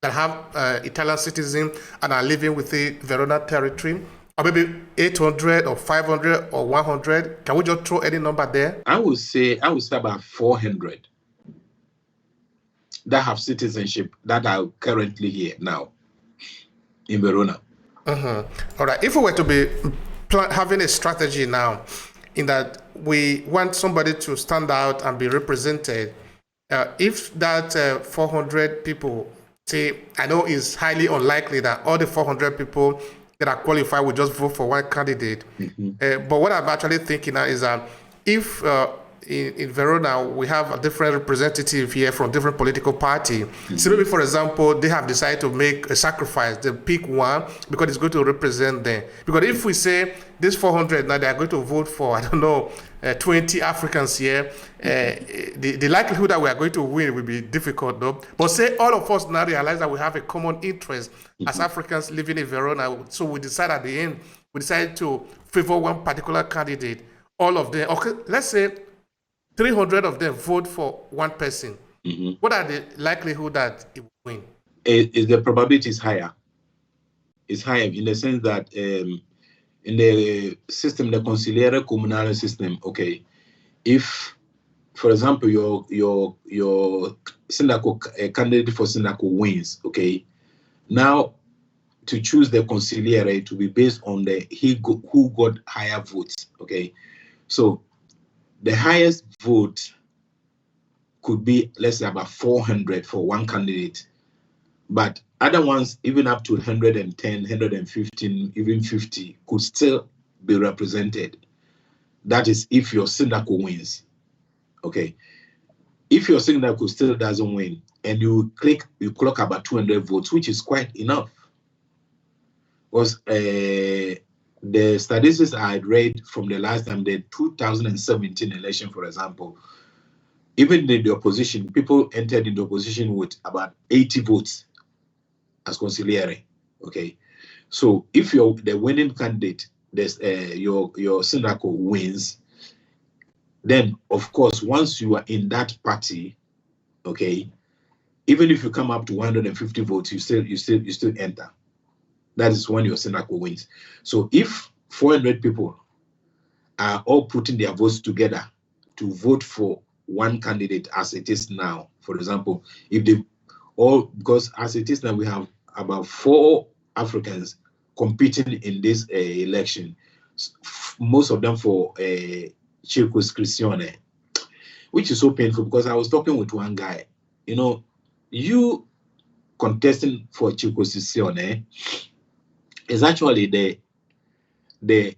that have Italian citizen and are living within Verona territory? Or maybe 800 or 500 or 100? Can we just throw any number there? I would say about 400 that have citizenship that are currently here now in Verona. All right. If we were to be having a strategy now, in that we want somebody to stand out and be represented, if that 400 people, say, I know it's highly unlikely that all the 400 people that are qualified will just vote for one candidate. But what I'm actually thinking now is that if in Verona we have a different representative here from different political party, so maybe for example they have decided to make a sacrifice, they pick one because it's going to represent them. Because if we say this 400 now they are going to vote for, I don't know, 20 Africans here, the likelihood that we are going to win will be difficult, though. But say all of us now realize that we have a common interest as Africans living in Verona, so we decide at the end, we decide to favor one particular candidate. All of them, okay, let's say 300 of them vote for one person. What are the likelihood that it will win? The probability is higher. It's higher in the sense that in the system, the consigliere comunale system, okay, if, for example, your Sindaco candidate for Sindaco wins, okay, now to choose the consigliere to be based on who got higher votes, okay, so the highest vote could be, let's say, about 400 for one candidate, but other ones, even up to 110, 115, even 50, could still be represented. That is if your Sindaco wins, okay. If your Sindaco still doesn't win, and you clock about 200 votes, which is quite enough, because the statistics I had read from the last time, the 2017 election, for example, even in the opposition, people entered into opposition with about 80 votes as consigliere. Okay, so if you're the winning candidate, there's your Sindaco wins, then of course once you are in that party, okay, even if you come up to 150 votes, you still enter. That is when your Sindaco wins. So if 400 people are all putting their votes together to vote for one candidate as it is now, for example, if they all, because as it is now we have about 4 Africans competing in this election, most of them for circonscrizione, which is so painful because I was talking with one guy. You contesting for circonscrizione is actually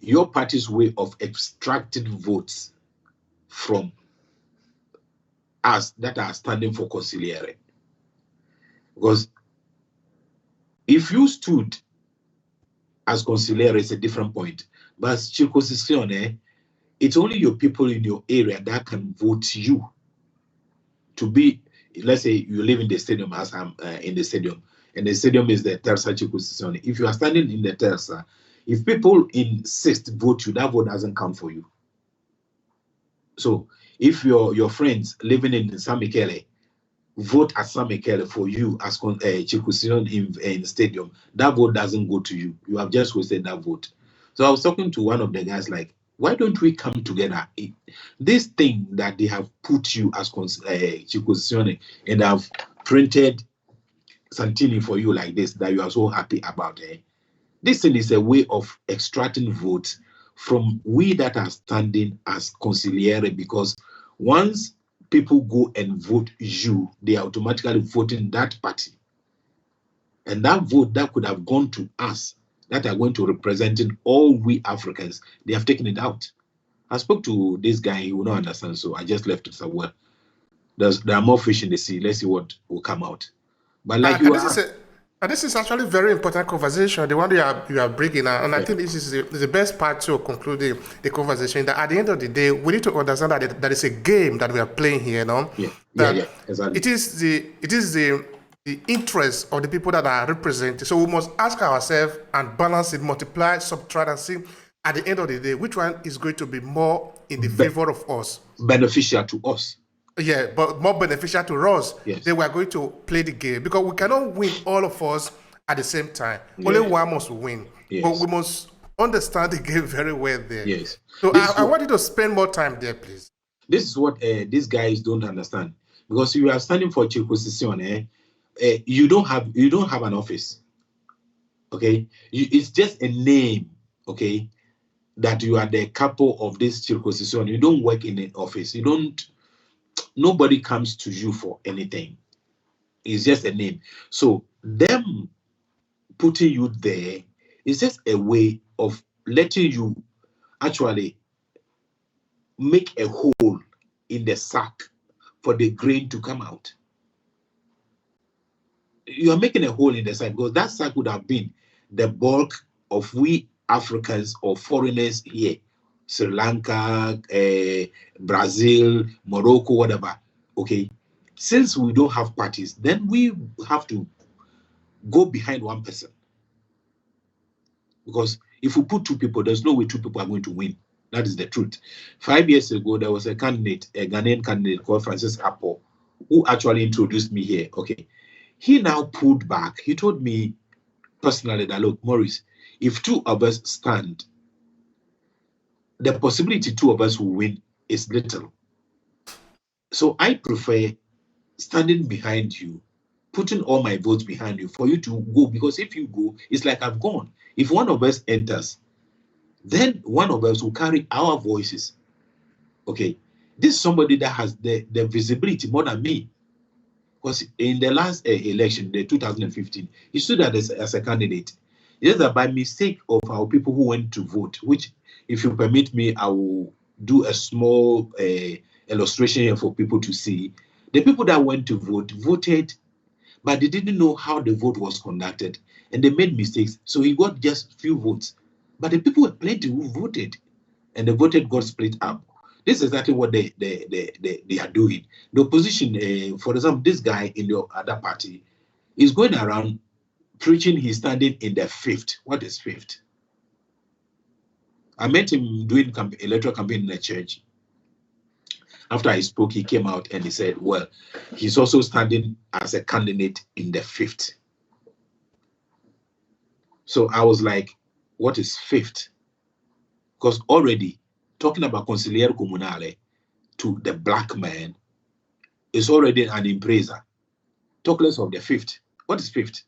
your party's way of extracting votes from us that are standing for consigliere. Because if you stood as consigliere, it's a different point. But circonscrizione, it's only your people in your area that can vote you to be, let's say you live in the stadium as I'm in the stadium, and the stadium is the terza circonscrizione. If you are standing in the terza, if people in sixth vote you, that vote doesn't count for you. So if your friends living in San Michele vote at San Michele for you as circonscrizione in stadium, that vote doesn't go to you. You have just wasted that vote. So I was talking to one of the guys like, why don't we come together? This thing that they have put you as circonscrizione and have printed Santini for you like this that you are so happy about. This thing is a way of extracting votes from we that are standing as consigliere, because once people go and vote you, they are automatically voting that party. And that vote that could have gone to us, that are going to representing all we Africans, they have taken it out. I spoke to this guy, he will not understand, so I just left it somewhere. There are more fish in the sea. Let's see what will come out. But like this is actually a very important conversation, the one you are bringing, and I think this is the best part to conclude the conversation. That at the end of the day, we need to understand that there is a game that we are playing here, no? Yeah, exactly. It is the interest of the people that are represented. So we must ask ourselves and balance it, multiply, subtract, and see at the end of the day which one is going to be more in the favor of us, beneficial to us. Yeah, but more beneficial to us. Yes. Then we are going to play the game, because we cannot win all of us at the same time. Only one must win. Yes. But we must understand the game very well there. Yes. So I want you to spend more time there, please. This is what these guys don't understand, because you are standing for circonscrizione. You don't have an office. Okay, it's just a name. Okay, that you are the capo of this circonscrizione. You don't work in an office. Nobody comes to you for anything. It's just a name. So them putting you there is just a way of letting you actually make a hole in the sack for the grain to come out. You are making a hole in the sack, because that sack would have been the bulk of we Africans or foreigners here. Sri Lanka, Brazil, Morocco, whatever. Okay, since we don't have parties, then we have to go behind one person. Because if we put two people, there's no way two people are going to win. That is the truth. 5 years ago, there was a Ghanaian candidate called Francis Apo, who actually introduced me here. Okay, he now pulled back. He told me personally that, look, Maurice, if two of us stand, the possibility two of us will win is little. So I prefer standing behind you, putting all my votes behind you for you to go, because if you go, it's like I've gone. If one of us enters, then one of us will carry our voices. Okay, this is somebody that has the visibility more than me. Because in the last election, the 2015, he stood as a candidate. It's that by mistake of our people who went to vote, which, if you permit me, I will do a small illustration here for people to see. The people that went to vote voted, but they didn't know how the vote was conducted, and they made mistakes. So he got just few votes, but the people were plenty who voted, and the voted got split up. This is exactly what they are doing. The opposition, for example, this guy in the other party is going around preaching he's standing in the fifth. What is fifth? I met him doing electoral campaign in the church. After I spoke, he came out and he said, well, he's also standing as a candidate in the fifth. So I was like, what is fifth? Because already talking about consigliere comunale to the black man is already an impresa. Talk less of the fifth. What is fifth?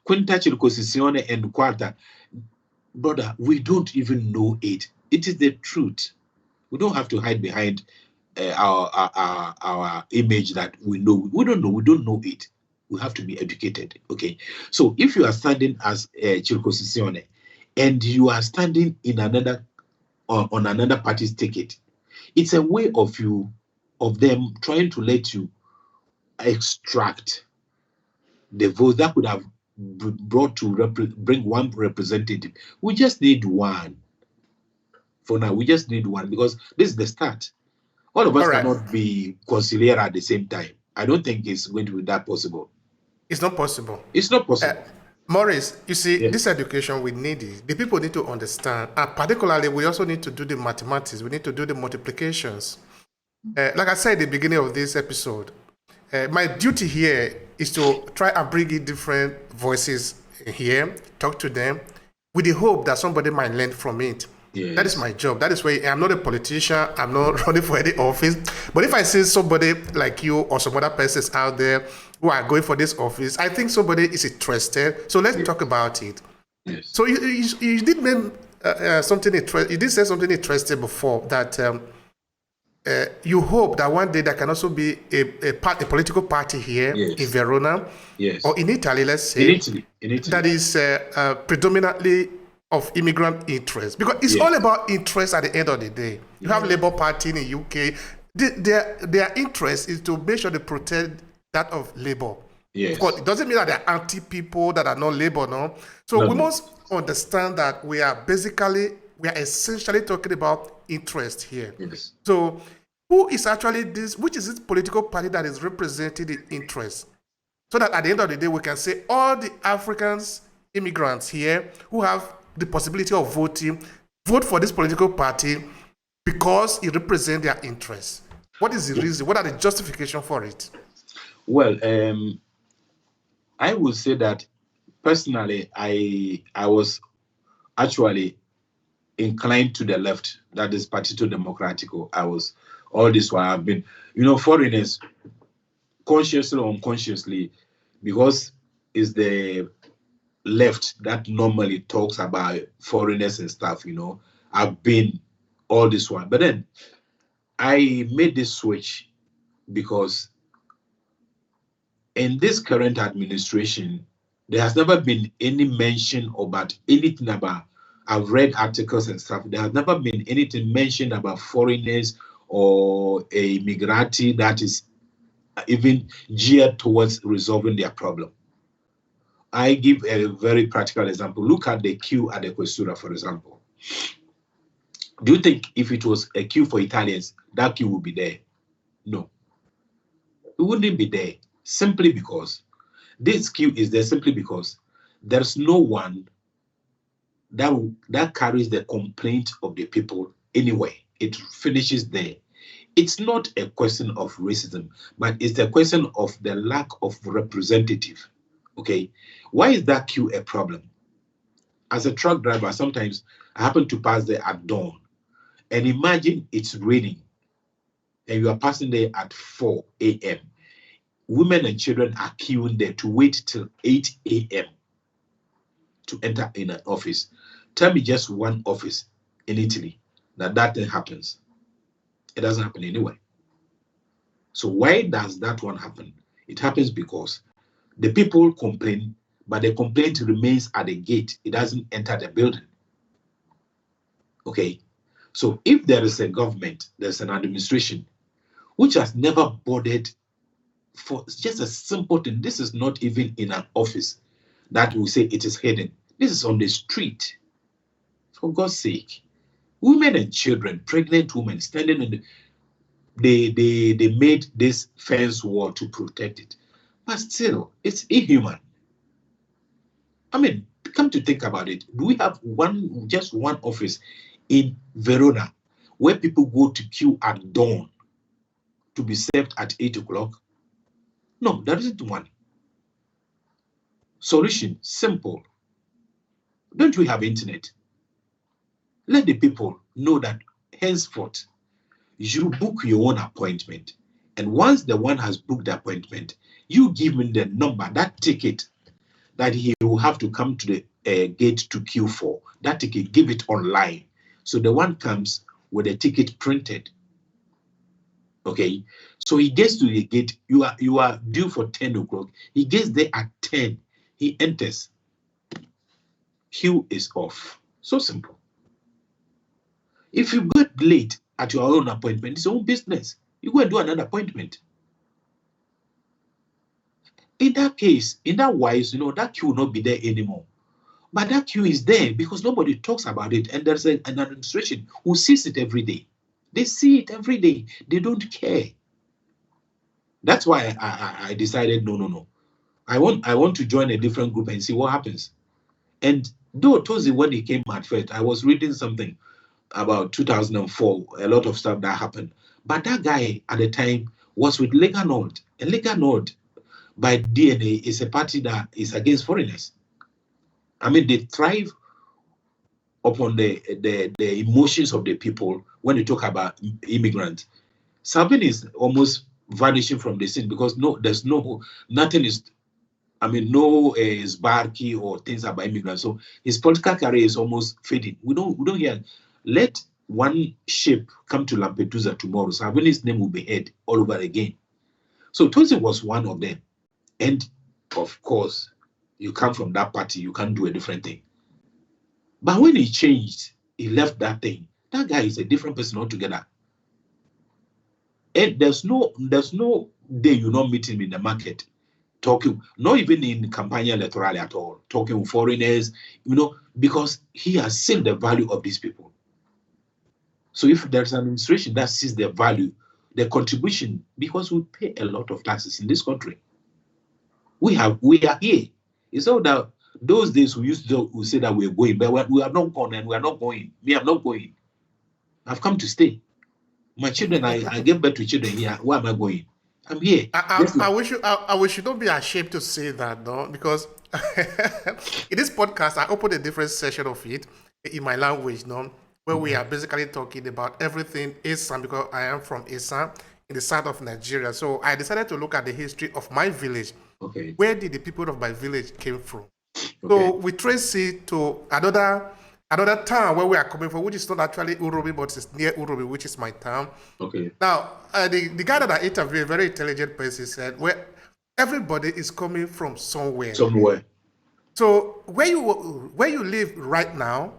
Quinta circoncisione and quarta. Brother, we don't even know it. It is the truth. We don't have to hide behind our image that we know. We don't know. We don't know it. We have to be educated. Okay. So if you are standing as circoncisione and you are standing in another on another party's ticket, it's a way of them trying to let you extract the votes that could have brought to bring one representative. We just need one. For now, we just need one because this is the start. All of us cannot be conciliar at the same time. I don't think it's going to be that possible. It's not possible. It's not possible. Maurice, you see, this education we need it. The people need to understand. And particularly, we also need to do the mathematics. We need to do the multiplications. Like I said at the beginning of this episode, my duty here is to try and bring in different voices here, talk to them, with the hope that somebody might learn from it. Yes. That is my job. That is why I'm not a politician. I'm not running for any office. But if I see somebody like you or some other persons out there who are going for this office, I think somebody is interested. So let's talk about it. Yes. So you did mean something interesting. You did say something interesting before that you hope that one day there can also be a political party here in Verona or in Italy, let's say. In Italy. That is predominantly of immigrant interest, because it's all about interest at the end of the day. You have Labour Party in the UK. Their interest is to make sure they protect that of Labour. Yes. Of course, it doesn't mean that they're anti-people that are not Labour, no? So we must understand that we are essentially talking about interest here. Yes. So who is actually which is this political party that is representing the interest? So that at the end of the day, we can say all the Africans, immigrants here who have the possibility of voting, vote for this political party because it represents their interests. What is the reason? What are the justification for it? Well, I would say that personally, I was actually inclined to the left, that is Partito Democratico. I was all this while I've been, foreigners, consciously or unconsciously, because it's the left that normally talks about foreigners and stuff, I've been all this while. But then I made this switch because in this current administration, there has never been any mention about anything about, I've read articles and stuff, there has never been anything mentioned about foreigners or a migrati that is even geared towards resolving their problem. I give a very practical example. Look at the queue at the Questura, for example. Do you think if it was a queue for Italians, that queue would be there? No. It wouldn't be there, simply because this queue is there simply because there's no one that carries the complaint of the people anyway. It finishes there. It's not a question of racism, but it's a question of the lack of representative. Okay, why is that queue a problem? As a truck driver, sometimes I happen to pass there at dawn, and imagine it's raining, and you are passing there at 4 a.m. Women and children are queuing there to wait till 8 a.m. to enter in an office. Tell me just one office in Italy that thing happens. It doesn't happen anyway. So why does that one happen? It happens because the people complain, but the complaint remains at the gate. It doesn't enter the building. Okay? So if there is a government, there's an administration, which has never bothered for just a simple thing. This is not even in an office that we say it is hidden. This is on the street. For God's sake. Women and children, pregnant women standing in they made this fence wall to protect it. But still, it's inhuman. I mean, come to think about it. Do we have just one office in Verona where people go to queue at dawn to be served at 8 o'clock? No, there isn't one. Solution, simple. Don't we have internet? Let the people know that henceforth, you book your own appointment. And once the one has booked the appointment, you give him the number, that ticket that he will have to come to the gate to queue for. That ticket, give it online. So the one comes with a ticket printed. Okay, so he gets to the gate. You are due for 10 o'clock. He gets there at 10. He enters. Queue is off. So simple. If you get late at your own appointment, it's your own business. You go and do another appointment. In that case, in that wise, that queue will not be there anymore. But that queue is there because nobody talks about it, and there's an administration who sees it every day. They see it every day. They don't care. That's why I decided, no. I want to join a different group and see what happens. And though Tozi, when he came at first, I was reading something about 2004, a lot of stuff that happened. But that guy at the time was with Lega Nord. And Lega Nord, by DNA, is a party that is against foreigners. I mean, they thrive upon the emotions of the people when you talk about immigrants. Sabin is almost vanishing from the scene because there's nothing is, no Sbarki or things about immigrants. So his political career is almost fading. We don't hear. Let one ship come to Lampedusa tomorrow, Sabini's name will be heard all over again. So Tozi was one of them. And of course, you come from that party, you can't do a different thing. But when he changed, he left that thing. That guy is a different person altogether. And there's no day you not meet him in the market talking, not even in Campagna Electorale at all, talking with foreigners, because he has seen the value of these people. So if there's an administration that sees the value, the contribution, because we pay a lot of taxes in this country. We are here. It's all that those days we used to say that we're going, but we are not gone and we are not going. Me, I'm not going. I've come to stay. My children, I give birth to children here. Where am I going? I'm here. I wish you don't be ashamed to say that, no, because in this podcast I opened a different session of it in my language, no, where we are basically talking about everything Esan, because I am from Esan in the south of Nigeria. So I decided to look at the history of my village. Okay. Where did the people of my village came from? Okay. So we trace it to another town where we are coming from, which is not actually Urobi, but it's near Urobi, which is my town. Okay. Now, the guy that I interviewed, a very intelligent person, said, "Well, everybody is coming from somewhere. Somewhere. So where you live right now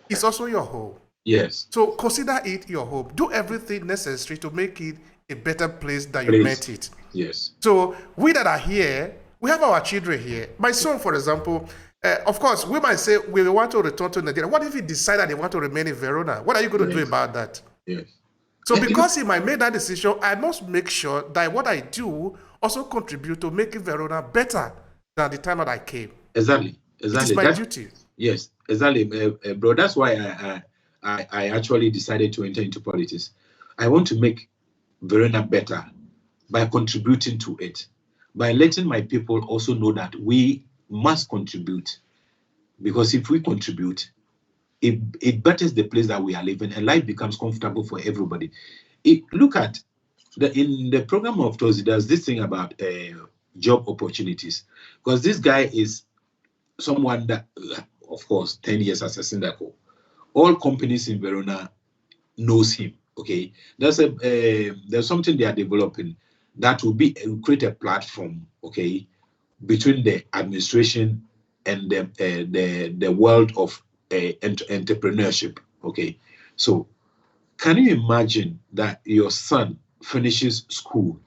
is also your home. Yes. So consider it your home. Do everything necessary to make it a better place than you met it. Yes. So we that are here, we have our children here. My son, for example, of course, we might say we want to return to Nigeria. What if he decided he want to remain in Verona? What are you going to do about that? Yes. So because he might make that decision, I must make sure that what I do also contribute to making Verona better than the time that I came. Exactly. It's my duty. Yes, exactly, bro. That's why I actually decided to enter into politics. I want to make Verona better by contributing to it, by letting my people also know that we must contribute, because if we contribute, it betters the place that we are living, and life becomes comfortable for everybody. Look at in the program of Tozi, there's this thing about job opportunities, because this guy is someone that, of course, 10 years as a Sindako, all companies in Verona knows him. Okay, there's something they are developing that will create a platform, okay, between the administration and the world of entrepreneurship. Okay, so can you imagine that your son finishes school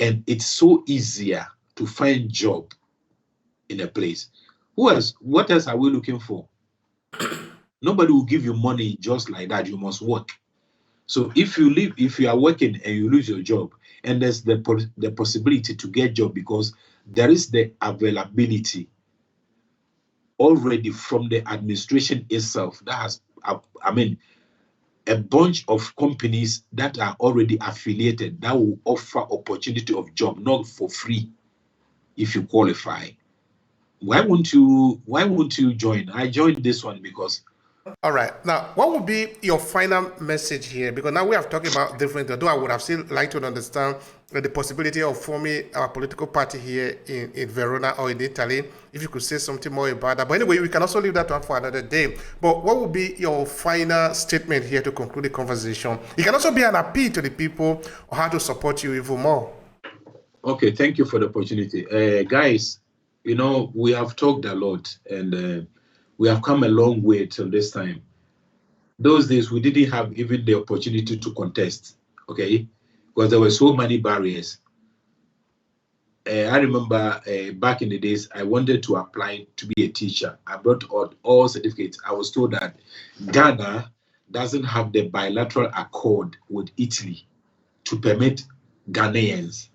and it's so easier to find job in a place? What else are we looking for? Nobody will give you money just like that. You must work. So if you are working and you lose your job, and there's the possibility to get job because there is the availability already from the administration itself that has, a bunch of companies that are already affiliated that will offer opportunity of job, not for free, if you qualify. Why won't you join? I joined this one because All right. Now, what would be your final message here? Because now we have talked about different, although I would have still liked to understand the possibility of forming our political party here in Verona or in Italy. If you could say something more about that. But anyway, we can also leave that one for another day. But what would be your final statement here to conclude the conversation? It can also be an appeal to the people on how to support you even more. Okay, thank you for the opportunity. Guys, we have talked a lot and we have come a long way till this time. Those days, we didn't have even the opportunity to contest, okay? Because there were so many barriers. I remember back in the days, I wanted to apply to be a teacher. I brought all certificates. I was told that Ghana doesn't have the bilateral accord with Italy to permit Ghanaians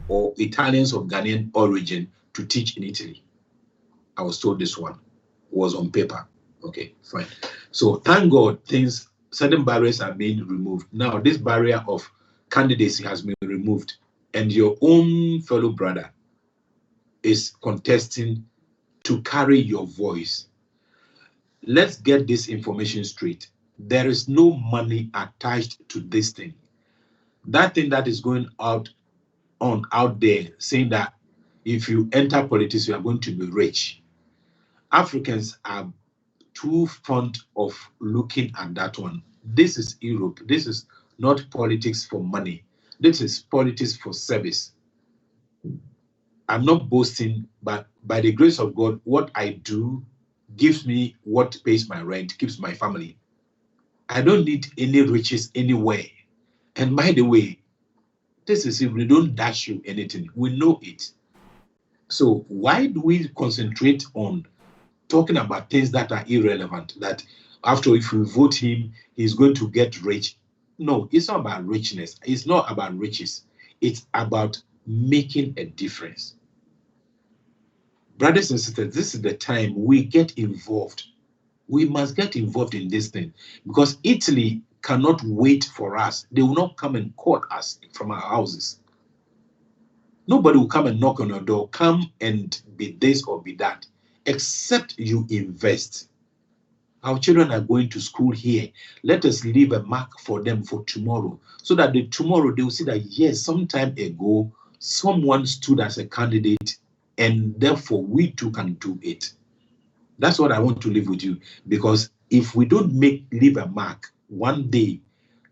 or Italians of Ghanaian origin to teach in Italy. I was told this one was on paper. Okay, fine. So thank God certain barriers are being removed. Now this barrier of candidacy has been removed and your own fellow brother is contesting to carry your voice. Let's get this information straight. There is no money attached to this thing. That thing that is going out there saying that if you enter politics, you are going to be rich. Africans are too fond of looking at that one. This is Europe. This is not politics for money. This is politics for service. I'm not boasting, but by the grace of God, what I do gives me what pays my rent, keeps my family. I don't need any riches anywhere. And by the way, this is if we don't dash you anything. We know it. So why do we concentrate on talking about things that are irrelevant? That after, if we vote him, he's going to get rich. No, it's not about richness. It's not about riches. It's about making a difference. Brothers and sisters, this is the time we get involved. We must get involved in this thing because Italy cannot wait for us. They will not come and call us from our houses. Nobody will come and knock on your door, come and be this or be that, except you invest. Our children are going to school here. Let us leave a mark for them for tomorrow, so that tomorrow they will see that, yes, some time ago, someone stood as a candidate, and therefore we too can do it. That's what I want to leave with you, because if we don't leave a mark, one day,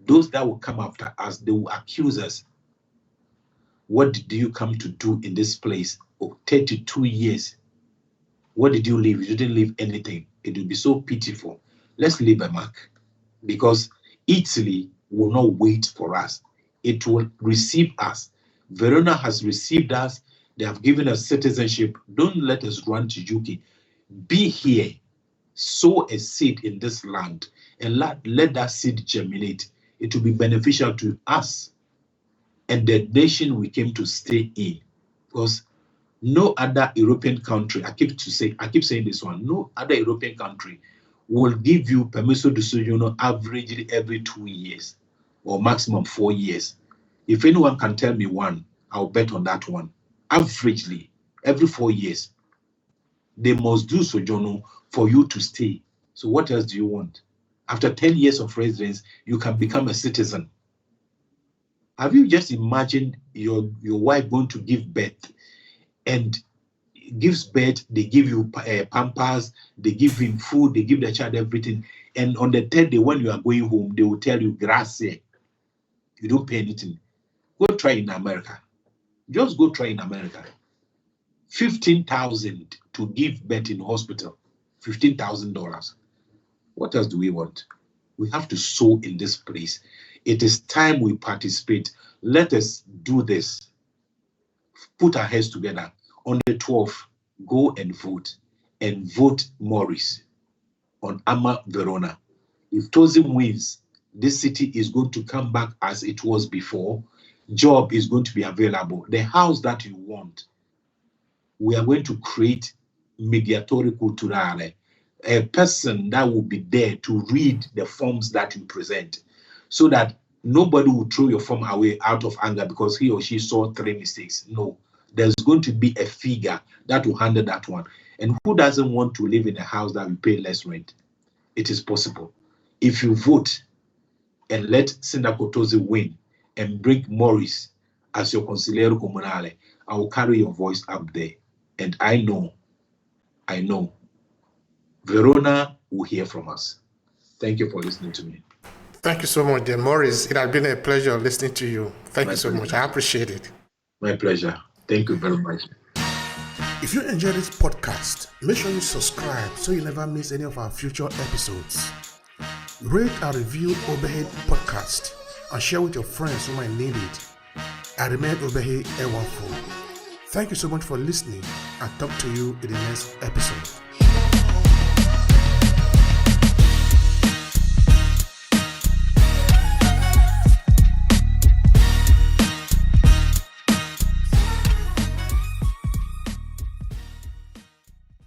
those that will come after us, they will accuse us. What did you come to do in this place? Oh, 32 years. What did you leave? You didn't leave anything. It will be so pitiful. Let's leave a mark, because Italy will not wait for us. It will receive us. Verona has received us. They have given us citizenship. Don't let us run to UK. Be here. Sow a seed in this land and let that seed germinate. It will be beneficial to us and the nation we came to stay in. Because no other European country, I keep saying this one, no other European country will give you permesso di soggiorno averagely every 2 years or maximum 4 years. If anyone can tell me one, I'll bet on that one. Averagely, every 4 years, they must do sojourno for you to stay. So what else do you want? After 10 years of residence, you can become a citizen. Have you just imagined your wife going to give birth, and gives birth, they give you pampers, they give him food, they give the child everything, and on the third day when you are going home, they will tell you, grazie. You don't pay anything. Go try in America. Just go try in America. 15,000 to give birth in hospital. $15,000. What else do we want? We have to sow in this place. It is time we participate. Let us do this. Put our heads together. On the 12th, go and vote Maurice on Ama Verona. If Tozim wins, this city is going to come back as it was before. Job is going to be available. The house that you want, we are going to create mediatore culturale, a person that will be there to read the forms that you present, so that nobody will throw your form away out of anger because he or she saw 3 mistakes. No, there's going to be a figure that will handle that one. And who doesn't want to live in a house that will pay less rent? it is possible. If you vote and let Senator Kotozi win and bring Maurice as your consigliere comunale, I will carry your voice up there. And I know, Verona will hear from us. Thank you for listening to me. Thank you so much, dear Maurice. It has been a pleasure listening to you. Thank you so much. I appreciate it. My pleasure. Thank you very much. If you enjoyed this podcast, make sure you subscribe so you never miss any of our future episodes. Rate and review Obehi Podcast and share with your friends who might need it. I remain Obehi Ewafo. Thank you so much for listening and talk to you in the next episode.